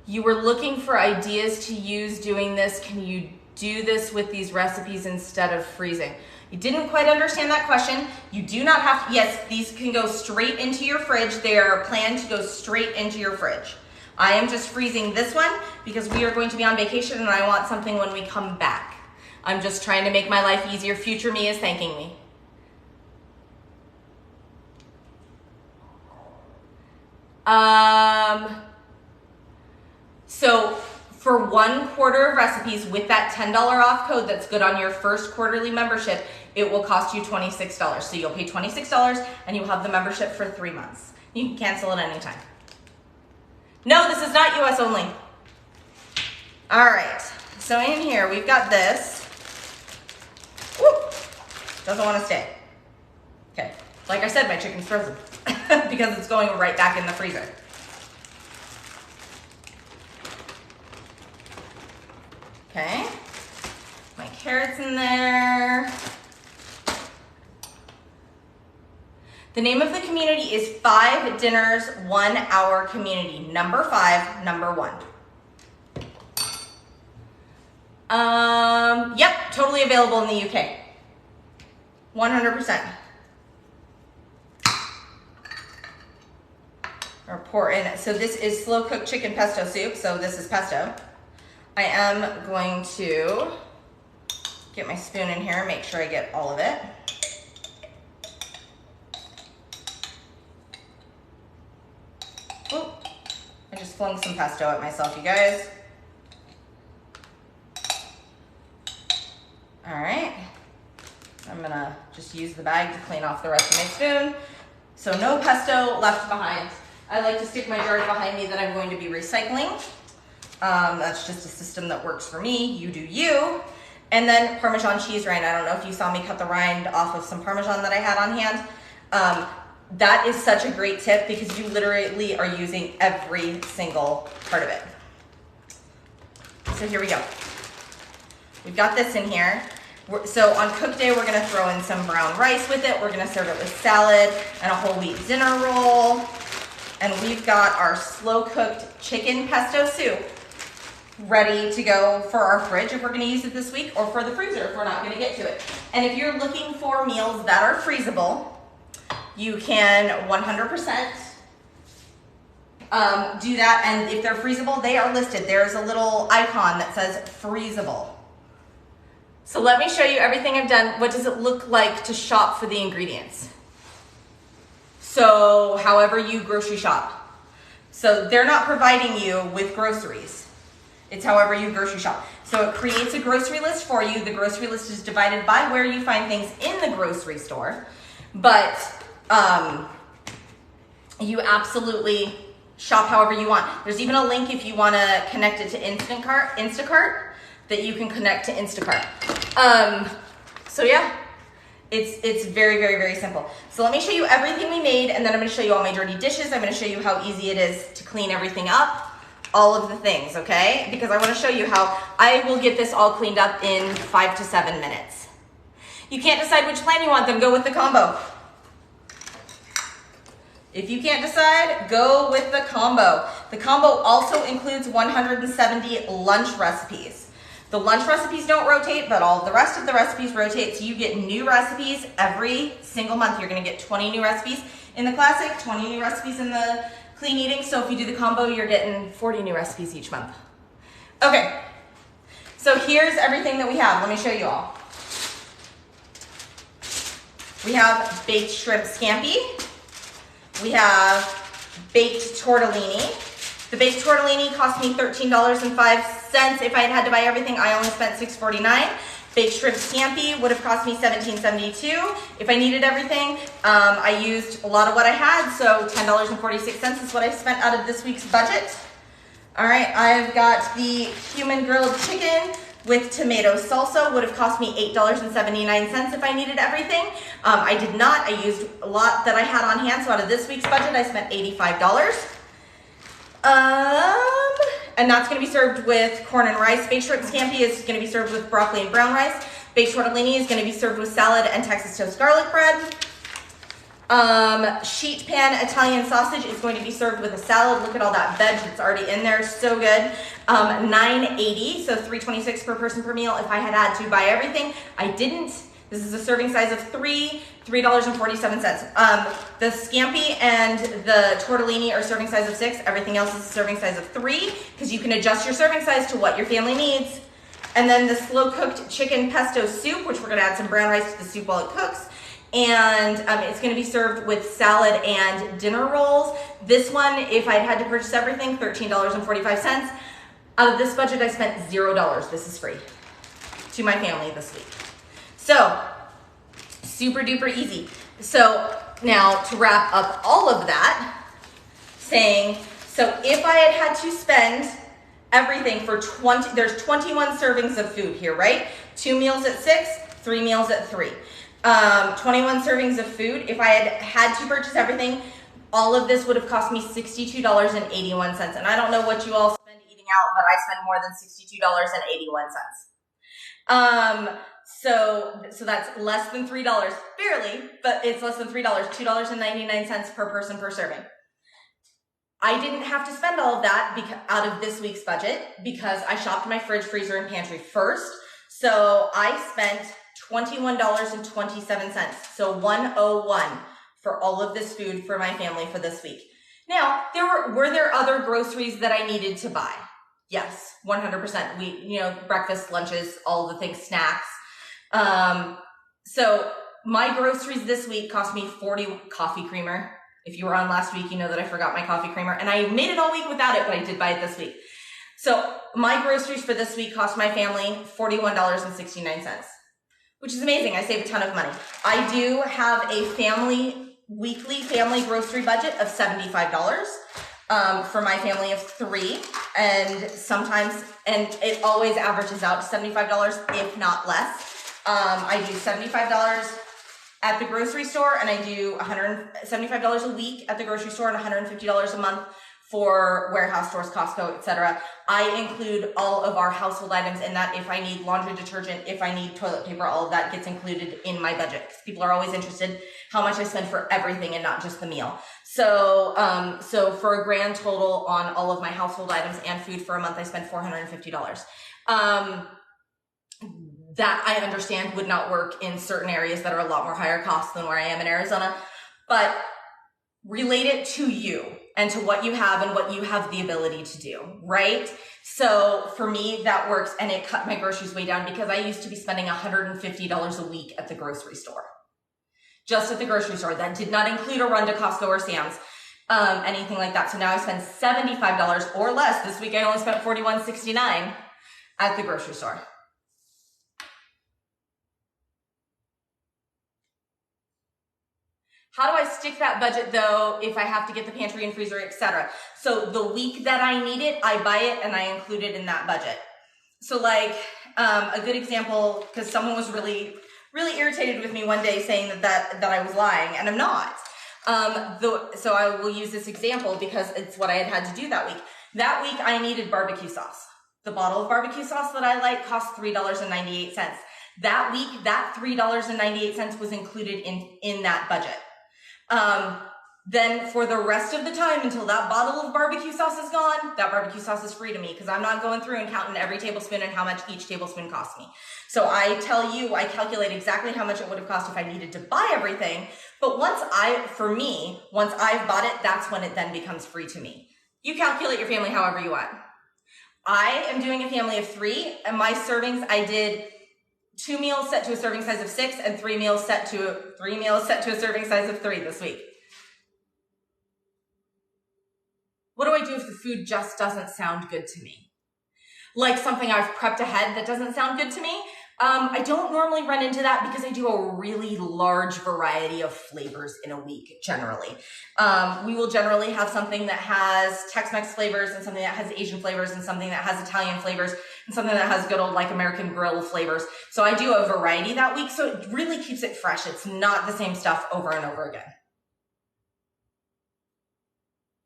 You were looking for ideas to use doing this. Can you do this with these recipes instead of freezing? You didn't quite understand that question. You do not have to, yes, these can go straight into your fridge. They are planned to go straight into your fridge. I am just freezing this one because we are going to be on vacation and I want something when we come back. I'm just trying to make my life easier. Future me is thanking me. So for 1 quarter of recipes with that $10 off code that's good on your first quarterly membership, it will cost you $26. So you'll pay $26 and you'll have the membership for 3 months. You can cancel it anytime. No, this is not US only. All right, so in here we've got this. Whoop, doesn't want to stay. Okay, like I said, my chicken's frozen because it's going right back in the freezer. Okay, my carrots in there. The name of the community is 5 Dinners, 1 Hour Community. Number 5, number 1. Yep, totally available in the UK. 100%. Or pour in. So this is slow cooked chicken pesto soup. So this is pesto. I am going to get my spoon in here and make sure I get all of it. Oop, I just flung some pesto at myself, you guys. All right, I'm gonna just use the bag to clean off the rest of my spoon. So no pesto left behind. I like to stick my jars behind me that I'm going to be recycling. That's just a system that works for me. You do you. And then Parmesan cheese rind. I don't know if you saw me cut the rind off of some Parmesan that I had on hand. That is such a great tip because you literally are using every single part of it. So here we go. We've got this in here. So on cook day, we're gonna throw in some brown rice with it. We're gonna serve it with salad and a whole wheat dinner roll. And we've got our slow cooked chicken pesto soup ready to go for our fridge if we're gonna use it this week, or for the freezer if we're not gonna get to it. And if you're looking for meals that are freezable, you can 100% do that. And if they're freezable, they are listed. There's a little icon that says freezable. So let me show you everything I've done. What does it look like to shop for the ingredients? So however you grocery shop. So they're not providing you with groceries. It's however you grocery shop. So it creates a grocery list for you. The grocery list is divided by where you find things in the grocery store. But you absolutely shop however you want. There's even a link if you want to connect it to Instacart that you can connect to Instacart. So yeah, it's very, very, very simple. So let me show you everything we made, and then I'm going to show you all my dirty dishes. I'm going to show you how easy it is to clean everything up, all of the things, okay? Because I want to show you how I will get this all cleaned up in 5 to 7 minutes. You can't decide which plan you want, then go with the combo. If you can't decide, go with the combo. The combo also includes 170 lunch recipes. The lunch recipes don't rotate, but all the rest of the recipes rotate, so you get new recipes every single month. You're gonna get 20 new recipes in the classic, 20 new recipes in the clean eating. So if you do the combo, you're getting 40 new recipes each month. Okay, so here's everything that we have. Let me show you all. We have baked shrimp scampi. We have baked tortellini. The baked tortellini cost me $13.05. If I had to buy everything, I only spent $6.49. Baked shrimp scampi would have cost me $17.72. If I needed everything, I used a lot of what I had, so $10.46 is what I spent out of this week's budget. All right, I've got the cumin grilled chicken with tomato salsa, would have cost me $8.79 if I needed everything. I did not. I used a lot that I had on hand, so out of this week's budget, I spent $85. And that's gonna be served with corn and rice. Baked shrimp scampi is gonna be served with broccoli and brown rice. Baked tortellini is gonna be served with salad and Texas toast garlic bread. Sheet pan Italian sausage is going to be served with a salad. Look at all that veg that's already in there, so good. $9.80, so $3.26 per person per meal if I had to buy everything. I didn't. This is a serving size of $3.47. The scampi and the tortellini are serving size of 6. Everything else is a serving size of 3, because you can adjust your serving size to what your family needs. And then the slow cooked chicken pesto soup, which we're gonna add some brown rice to the soup while it cooks. And it's gonna be served with salad and dinner rolls. This one, if I'd had to purchase everything, $13.45. Out of this budget, I spent $0. This is free to my family this week. So, super duper easy. So now to wrap up all of that, saying, so if I had to spend everything for there's 21 servings of food here, right? 2 meals at 6, 3 meals at 3. 21 servings of food. If I had to purchase everything, all of this would have cost me $62.81. And I don't know what you all spend eating out, but I spend more than $62.81. So that's less than $3, barely, but it's less than $3, $2.99 per person per serving. I didn't have to spend all of that out of this week's budget because I shopped my fridge, freezer, and pantry first. So I spent $21.27, so $101 for all of this food for my family for this week. Now, were there other groceries that I needed to buy? Yes, 100%. Breakfast, lunches, all the things, snacks. So my groceries this week cost me coffee creamer. If you were on last week, you know that I forgot my coffee creamer, and I made it all week without it, but I did buy it this week. So my groceries for this week cost my family $41.69, which is amazing. I save a ton of money. I do have a weekly family grocery budget of $75 for my family of 3, and it always averages out to $75, if not less. I do $75 at the grocery store, and I do $175 a week at the grocery store and $150 a month for warehouse stores, Costco, etc. I include all of our household items in that. If I need laundry detergent, if I need toilet paper, all of that gets included in my budget. People are always interested how much I spend for everything and not just the meal. So for a grand total on all of my household items and food for a month, I spend $450. That I understand would not work in certain areas that are a lot more higher cost than where I am in Arizona, but relate it to you and to what you have and what you have the ability to do, right? So for me, that works, and it cut my groceries way down because I used to be spending $150 a week at the grocery store. Just at the grocery store. That did not include a run to Costco or Sam's. anything like that. So now I spend $75 or less. This week I only spent $41.69 at the grocery store. How do I stick that budget though if I have to get the pantry and freezer, etc.? So the week that I need it, I buy it and I include it in that budget. So like a good example, because someone was really irritated with me one day saying that I was lying, and I'm not. So I will use this example because it's what I had to do that week. That week I needed barbecue sauce. The bottle of barbecue sauce that I like cost $3.98. That week, that $3.98 was included in that budget. Then for the rest of the time until that bottle of barbecue sauce is gone, that barbecue sauce is free to me because I'm not going through and counting every tablespoon and how much each tablespoon cost me. So I tell you, I calculate exactly how much it would have cost if I needed to buy everything. But once I've bought it, that's when it then becomes free to me. You calculate your family however you want. I am doing a family of 3, and my servings, I did 2 meals set to a serving size of 6 and 3 meals set to a serving size of 3 this week. What do I do if the food just doesn't sound good to me? Like something I've prepped ahead that doesn't sound good to me? I don't normally run into that because I do a really large variety of flavors in a week, generally. We will generally have something that has Tex-Mex flavors and something that has Asian flavors and something that has Italian flavors and something that has good old like American Grill flavors. So I do a variety that week, so it really keeps it fresh. It's not the same stuff over and over again.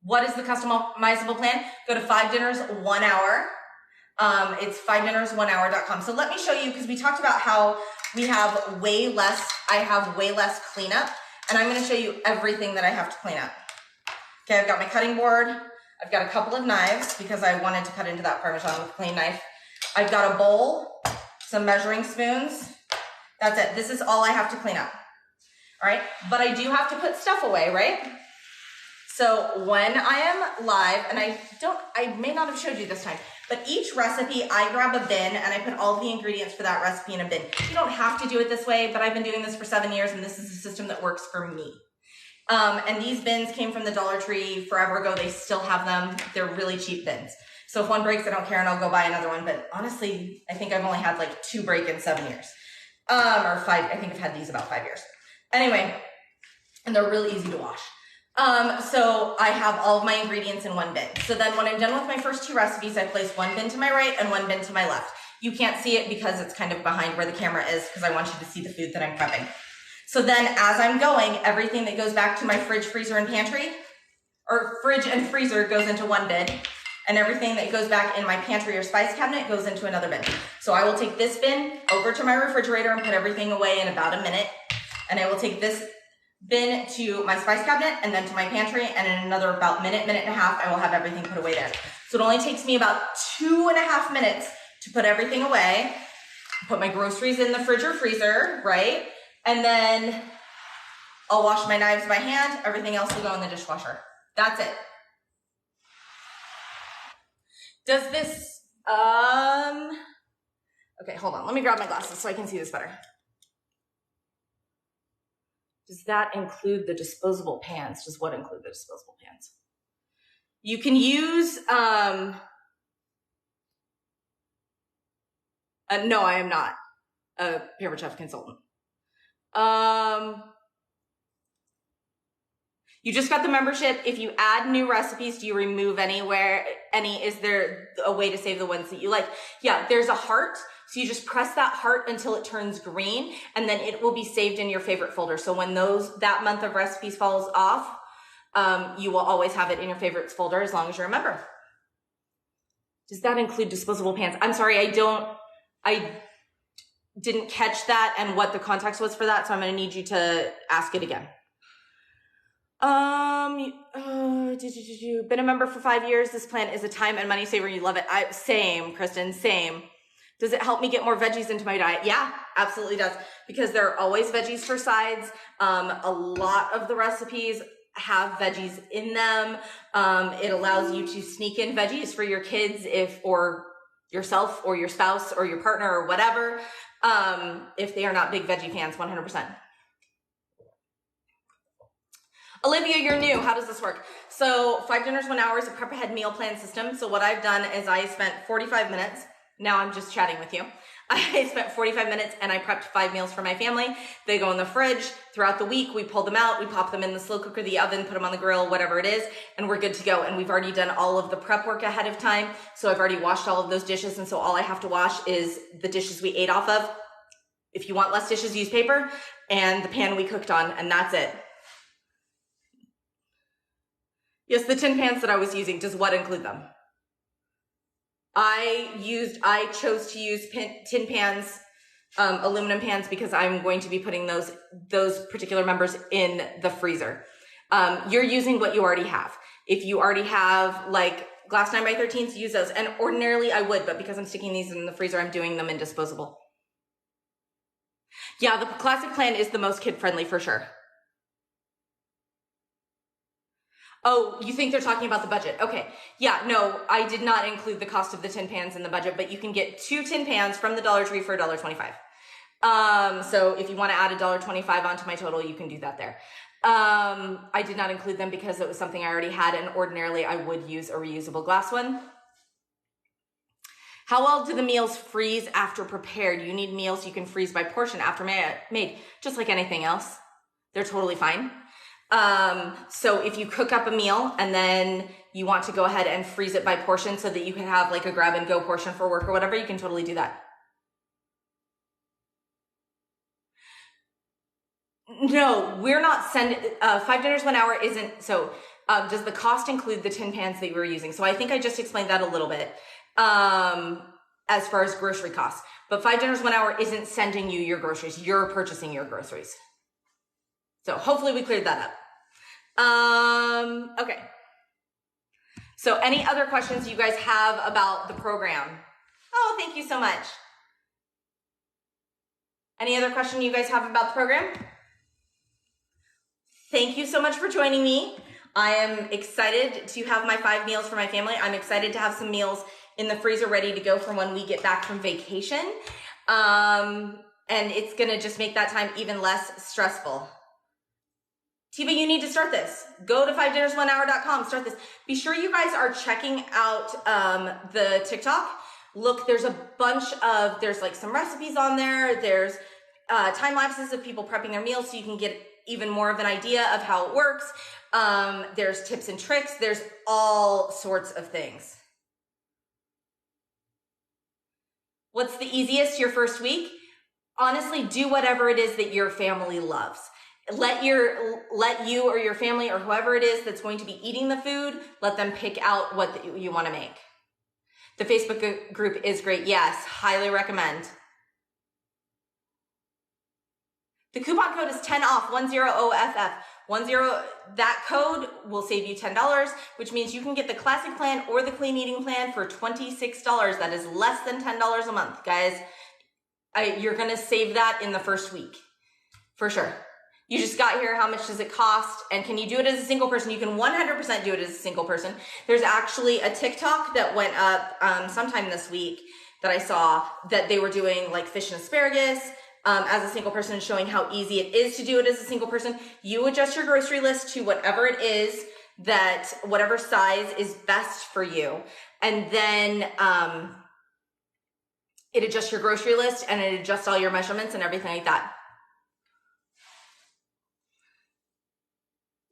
What is the customizable plan? Go to 5 dinners, 1 hour. It's 5dinnersOnehour.com. So let me show you, because we talked about how I have way less cleanup, and I'm going to show you everything that I have to clean up. Okay, I've got my cutting board. I've got a couple of knives because I wanted to cut into that Parmesan with a clean knife. I've got a bowl, some measuring spoons. That's it. This is all I have to clean up. All right, but I do have to put stuff away, right? So when I am live, and I may not have showed you this time, but each recipe, I grab a bin and I put all the ingredients for that recipe in a bin. You don't have to do it this way, but I've been doing this for 7 years and this is a system that works for me. And these bins came from the Dollar Tree forever ago. They still have them. They're really cheap bins. So if one breaks, I don't care and I'll go buy another one. But honestly, I think I've only had like 2 break in 7 years. Or 5, I think I've had these about 5 years. Anyway, and they're really easy to wash. So I have all of my ingredients in one bin. So then when I'm done with my first 2 recipes, I place one bin to my right and one bin to my left. You can't see it because it's kind of behind where the camera is because I want you to see the food that I'm prepping. So then as I'm going, everything that goes back to my fridge, freezer, and pantry, or fridge and freezer goes into one bin, and everything that goes back in my pantry or spice cabinet goes into another bin. So I will take this bin over to my refrigerator and put everything away in about a minute. And I will take this bin to my spice cabinet and then to my pantry, and in another about minute and a half, I will have everything put away there. So it only takes me about 2.5 minutes to put everything away, put my groceries in the fridge or freezer, right? And then I'll wash my knives by hand. Everything else will go in the dishwasher. That's it. Does this, okay, hold on. Let me grab my glasses so I can see this better. Does that include the disposable pans? Does what include the disposable pans? You can use, no, I am not a Pampered Chef consultant. You just got the membership. If you add new recipes, do you remove is there a way to save the ones that you like? Yeah, there's a heart. So you just press that heart until it turns green, and then it will be saved in your favorite folder. So when that month of recipes falls off, you will always have it in your favorites folder as long as you're a member. Does that include disposable pans? I'm sorry, I didn't catch that and what the context was for that, so I'm going to need you to ask it again. Been a member for 5 years. This plan is a time and money saver. You love it. Same, Kristen, same. Does it help me get more veggies into my diet? Yeah, absolutely does. Because there are always veggies for sides. A lot of the recipes have veggies in them. It allows you to sneak in veggies for your kids or yourself or your spouse or your partner or whatever. If they are not big veggie fans, 100%. Olivia, you're new. How does this work? So 5 dinners, 1 hour is a prep ahead meal plan system. So what I've done is I spent 45 minutes. Now I'm just chatting with you. I spent 45 minutes and I prepped 5 meals for my family. They go in the fridge. Throughout the week, we pull them out. We pop them in the slow cooker, the oven, put them on the grill, whatever it is, and we're good to go. And we've already done all of the prep work ahead of time. So I've already washed all of those dishes. And so all I have to wash is the dishes we ate off of. If you want less dishes, use paper, and the pan we cooked on, and that's it. Yes, the tin pans that I was using, does what include them? I chose to use tin pans, aluminum pans, because I'm going to be putting those particular members in the freezer. You're using what you already have. If you already have like glass 9x13s, use those. And ordinarily I would, but because I'm sticking these in the freezer, I'm doing them in disposable. Yeah, the classic plan is the most kid-friendly for sure. Oh, you think they're talking about the budget? Okay. Yeah, no, I did not include the cost of the tin pans in the budget, but you can get 2 tin pans from the Dollar Tree for $1.25. So if you want to add $1.25 onto my total, you can do that there. I did not include them because it was something I already had, and ordinarily I would use a reusable glass one. How well do the meals freeze after prepared? You need meals you can freeze by portion after made, just like anything else. They're totally fine. So if you cook up a meal and then you want to go ahead and freeze it by portion so that you can have like a grab and go portion for work or whatever, you can totally do that. No, we're not sending, 5 dinners, 1 hour isn't, so, does the cost include the tin pans that you were using? So I think I just explained that a little bit, as far as grocery costs, but 5 dinners, 1 hour isn't sending you your groceries. You're purchasing your groceries. So hopefully we cleared that up. Okay. So any other questions you guys have about the program? Oh, thank you so much. Any other question you guys have about the program? Thank you so much for joining me. I am excited to have my 5 meals for my family. I'm excited to have some meals in the freezer ready to go for when we get back from vacation. And it's going to just make that time even less stressful. Tiva, you need to start this. Go to 5dinnersonehour.com, start this. Be sure you guys are checking out the TikTok. Look, there's a bunch of, there's like some recipes on there. There's time lapses of people prepping their meals so you can get even more of an idea of how it works. There's tips and tricks. There's all sorts of things. What's the easiest your first week? Honestly, do whatever it is that your family loves. Let you or your family or whoever it is that's going to be eating the food, let them pick out what you want to make. The Facebook group is great. Yes, highly recommend. The coupon code is 10 off, 10OFF. 10, that code will save you $10, which means you can get the classic plan or the clean eating plan for $26. That is less than $10 a month, guys. You're going to save that in the first week for sure. You just got here. How much does it cost? And can you do it as a single person? You can 100% do it as a single person. There's actually a TikTok that went up sometime this week that I saw that they were doing like fish and asparagus as a single person, showing how easy it is to do it as a single person. You adjust your grocery list to whatever it is that, whatever size is best for you. And then it adjusts your grocery list and it adjusts all your measurements and everything like that.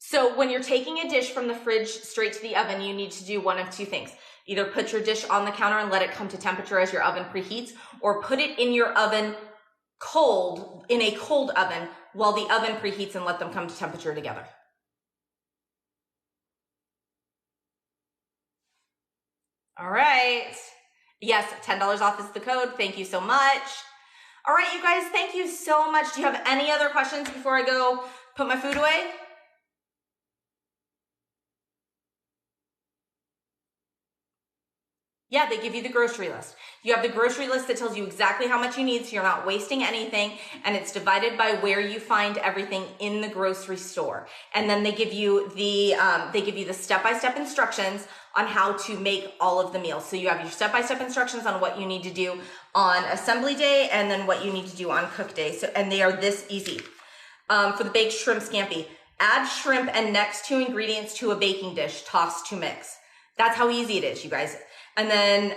So when you're taking a dish from the fridge straight to the oven, you need to do one of 2 things. Either put your dish on the counter and let it come to temperature as your oven preheats, or put it in your oven cold, in a cold oven, while the oven preheats and let them come to temperature together. All right. Yes, $10 off is the code. Thank you so much. All right, you guys, thank you so much. Do you have any other questions before I go put my food away? Yeah, they give you the grocery list. You have the grocery list that tells you exactly how much you need, so you're not wasting anything, and it's divided by where you find everything in the grocery store. And then they give you the step-by-step instructions on how to make all of the meals. So you have your step-by-step instructions on what you need to do on assembly day, and then what you need to do on cook day. So, and they are this easy. For the baked shrimp scampi, Add shrimp and next 2 ingredients to a baking dish, toss to mix. That's how easy it is, you guys. And then,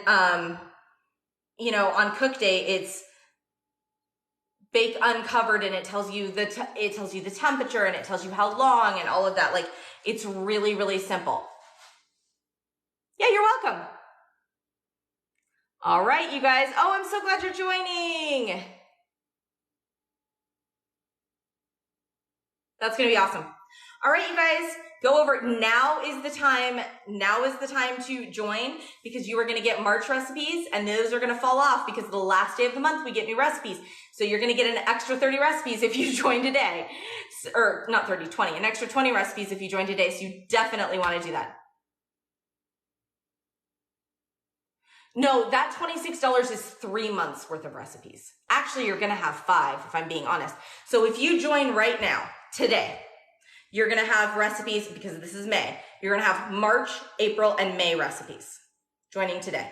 you know, on cook day, it's bake uncovered, and it tells you the temperature, and it tells you how long and all of that. Like, it's really, really simple. Yeah, you're welcome. All right, you guys. Oh, I'm so glad you're joining. That's going to be awesome. All right, you guys, go over. Now is the time to join, because you are going to get March recipes, and those are going to fall off because the last day of the month we get new recipes. So you're going to get an extra 30 recipes if you join today. Or not 30, 20, an extra 20 recipes if you join today. So you definitely want to do that. No, that $26 is 3 months worth of recipes. Actually, you're going to have 5 if I'm being honest. So if you join right now, today, you're going to have recipes, because this is May. You're going to have March, April, and May recipes joining today.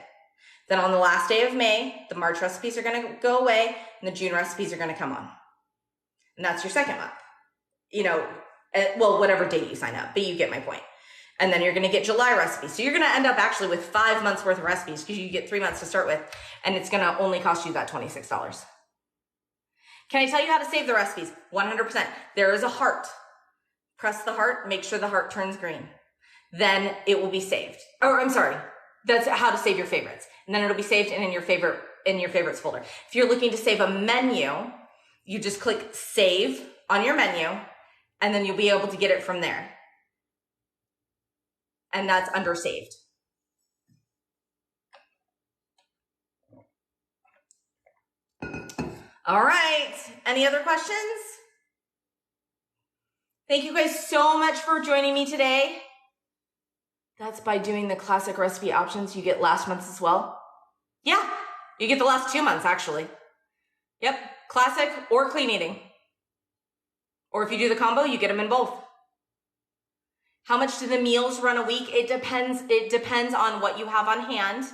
Then on the last day of May, the March recipes are going to go away, and the June recipes are going to come on. And that's your second month. You know, well, whatever date you sign up, but you get my point. And then you're going to get July recipes. So you're going to end up actually with 5 months worth of recipes, because you get 3 months to start with, and it's going to only cost you that $26. Can I tell you how to save the recipes? 100%. There is a heart. Press the heart, make sure the heart turns green. Then it will be saved. Or I'm sorry, that's how to save your favorites. And then it'll be saved in your favorites folder. If you're looking to save a menu, you just click save on your menu, and then you'll be able to get it from there. And that's under saved. All right, any other questions? Thank you guys so much for joining me today. That's by doing the classic recipe options. You get last month's as well. Yeah, you get the last 2 months actually. Yep, classic or clean eating. Or if you do the combo, you get them in both. How much do the meals run a week? It depends. It depends on what you have on hand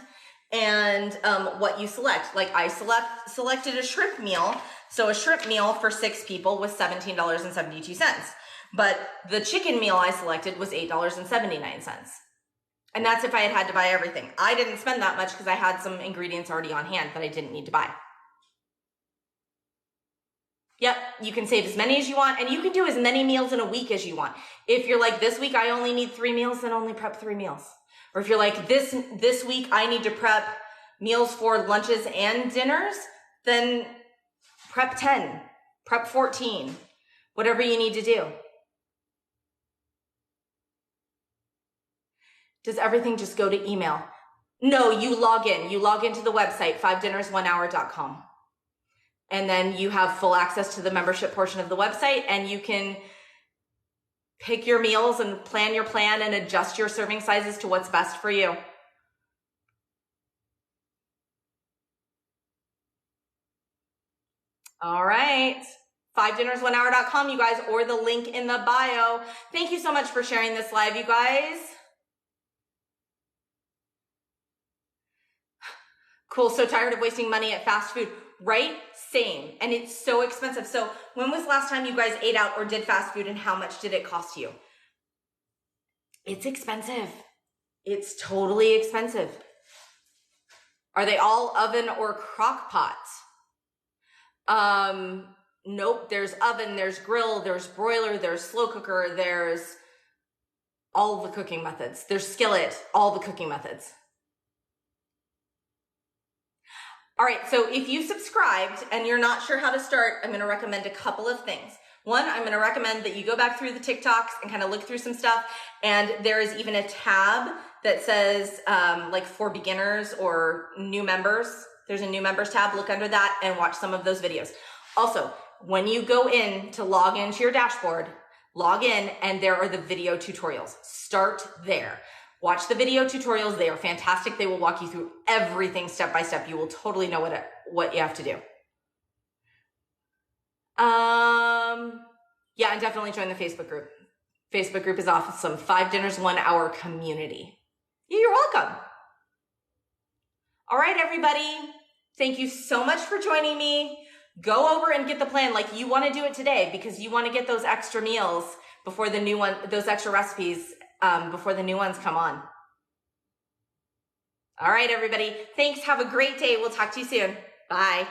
and what you select. Like I selected a shrimp meal. So a shrimp meal for 6 people was $17.72. But the chicken meal I selected was $8.79. And that's if I had to buy everything. I didn't spend that much because I had some ingredients already on hand that I didn't need to buy. Yep, you can save as many as you want, and you can do as many meals in a week as you want. If you're like, this week I only need 3 meals, then only prep 3 meals. Or if you're like, this week I need to prep meals for lunches and dinners, then prep 10, prep 14, whatever you need to do. Does everything just go to email? No, you log in. You log into the website, 5dinnersone-hour.com. And then you have full access to the membership portion of the website, and you can pick your meals and plan your plan and adjust your serving sizes to what's best for you. All right. 5dinnersonehour.com, you guys, or the link in the bio. Thank you so much for sharing this live, you guys. Cool. So tired of wasting money at fast food, right? Same. And it's so expensive. So when was the last time you guys ate out or did fast food, and how much did it cost you? It's expensive. It's totally expensive. Are they all oven or crock pot? Nope. There's oven, there's grill, there's broiler, there's slow cooker, there's all the cooking methods. There's skillet, all the cooking methods. All right, so if you subscribed and you're not sure how to start, I'm going to recommend a couple of things. One, I'm going to recommend that you go back through the TikToks and kind of look through some stuff. And there is even a tab that says like for beginners or new members. There's a new members tab. Look under that and watch some of those videos. Also, when you go in to log into your dashboard, log in and there are the video tutorials. Start there. Watch the video tutorials. They are fantastic. They will walk you through everything step by step. You will totally know what you have to do. Yeah, and definitely join the Facebook group. Facebook group is awesome. 5 Dinners 1 Hour community. You're welcome. All right, everybody. Thank you so much for joining me. Go over and get the plan like you want to do it today because you want to get those extra meals before the new one, those extra recipes, before the new ones come on. All right, everybody. Thanks. Have a great day. We'll talk to you soon. Bye.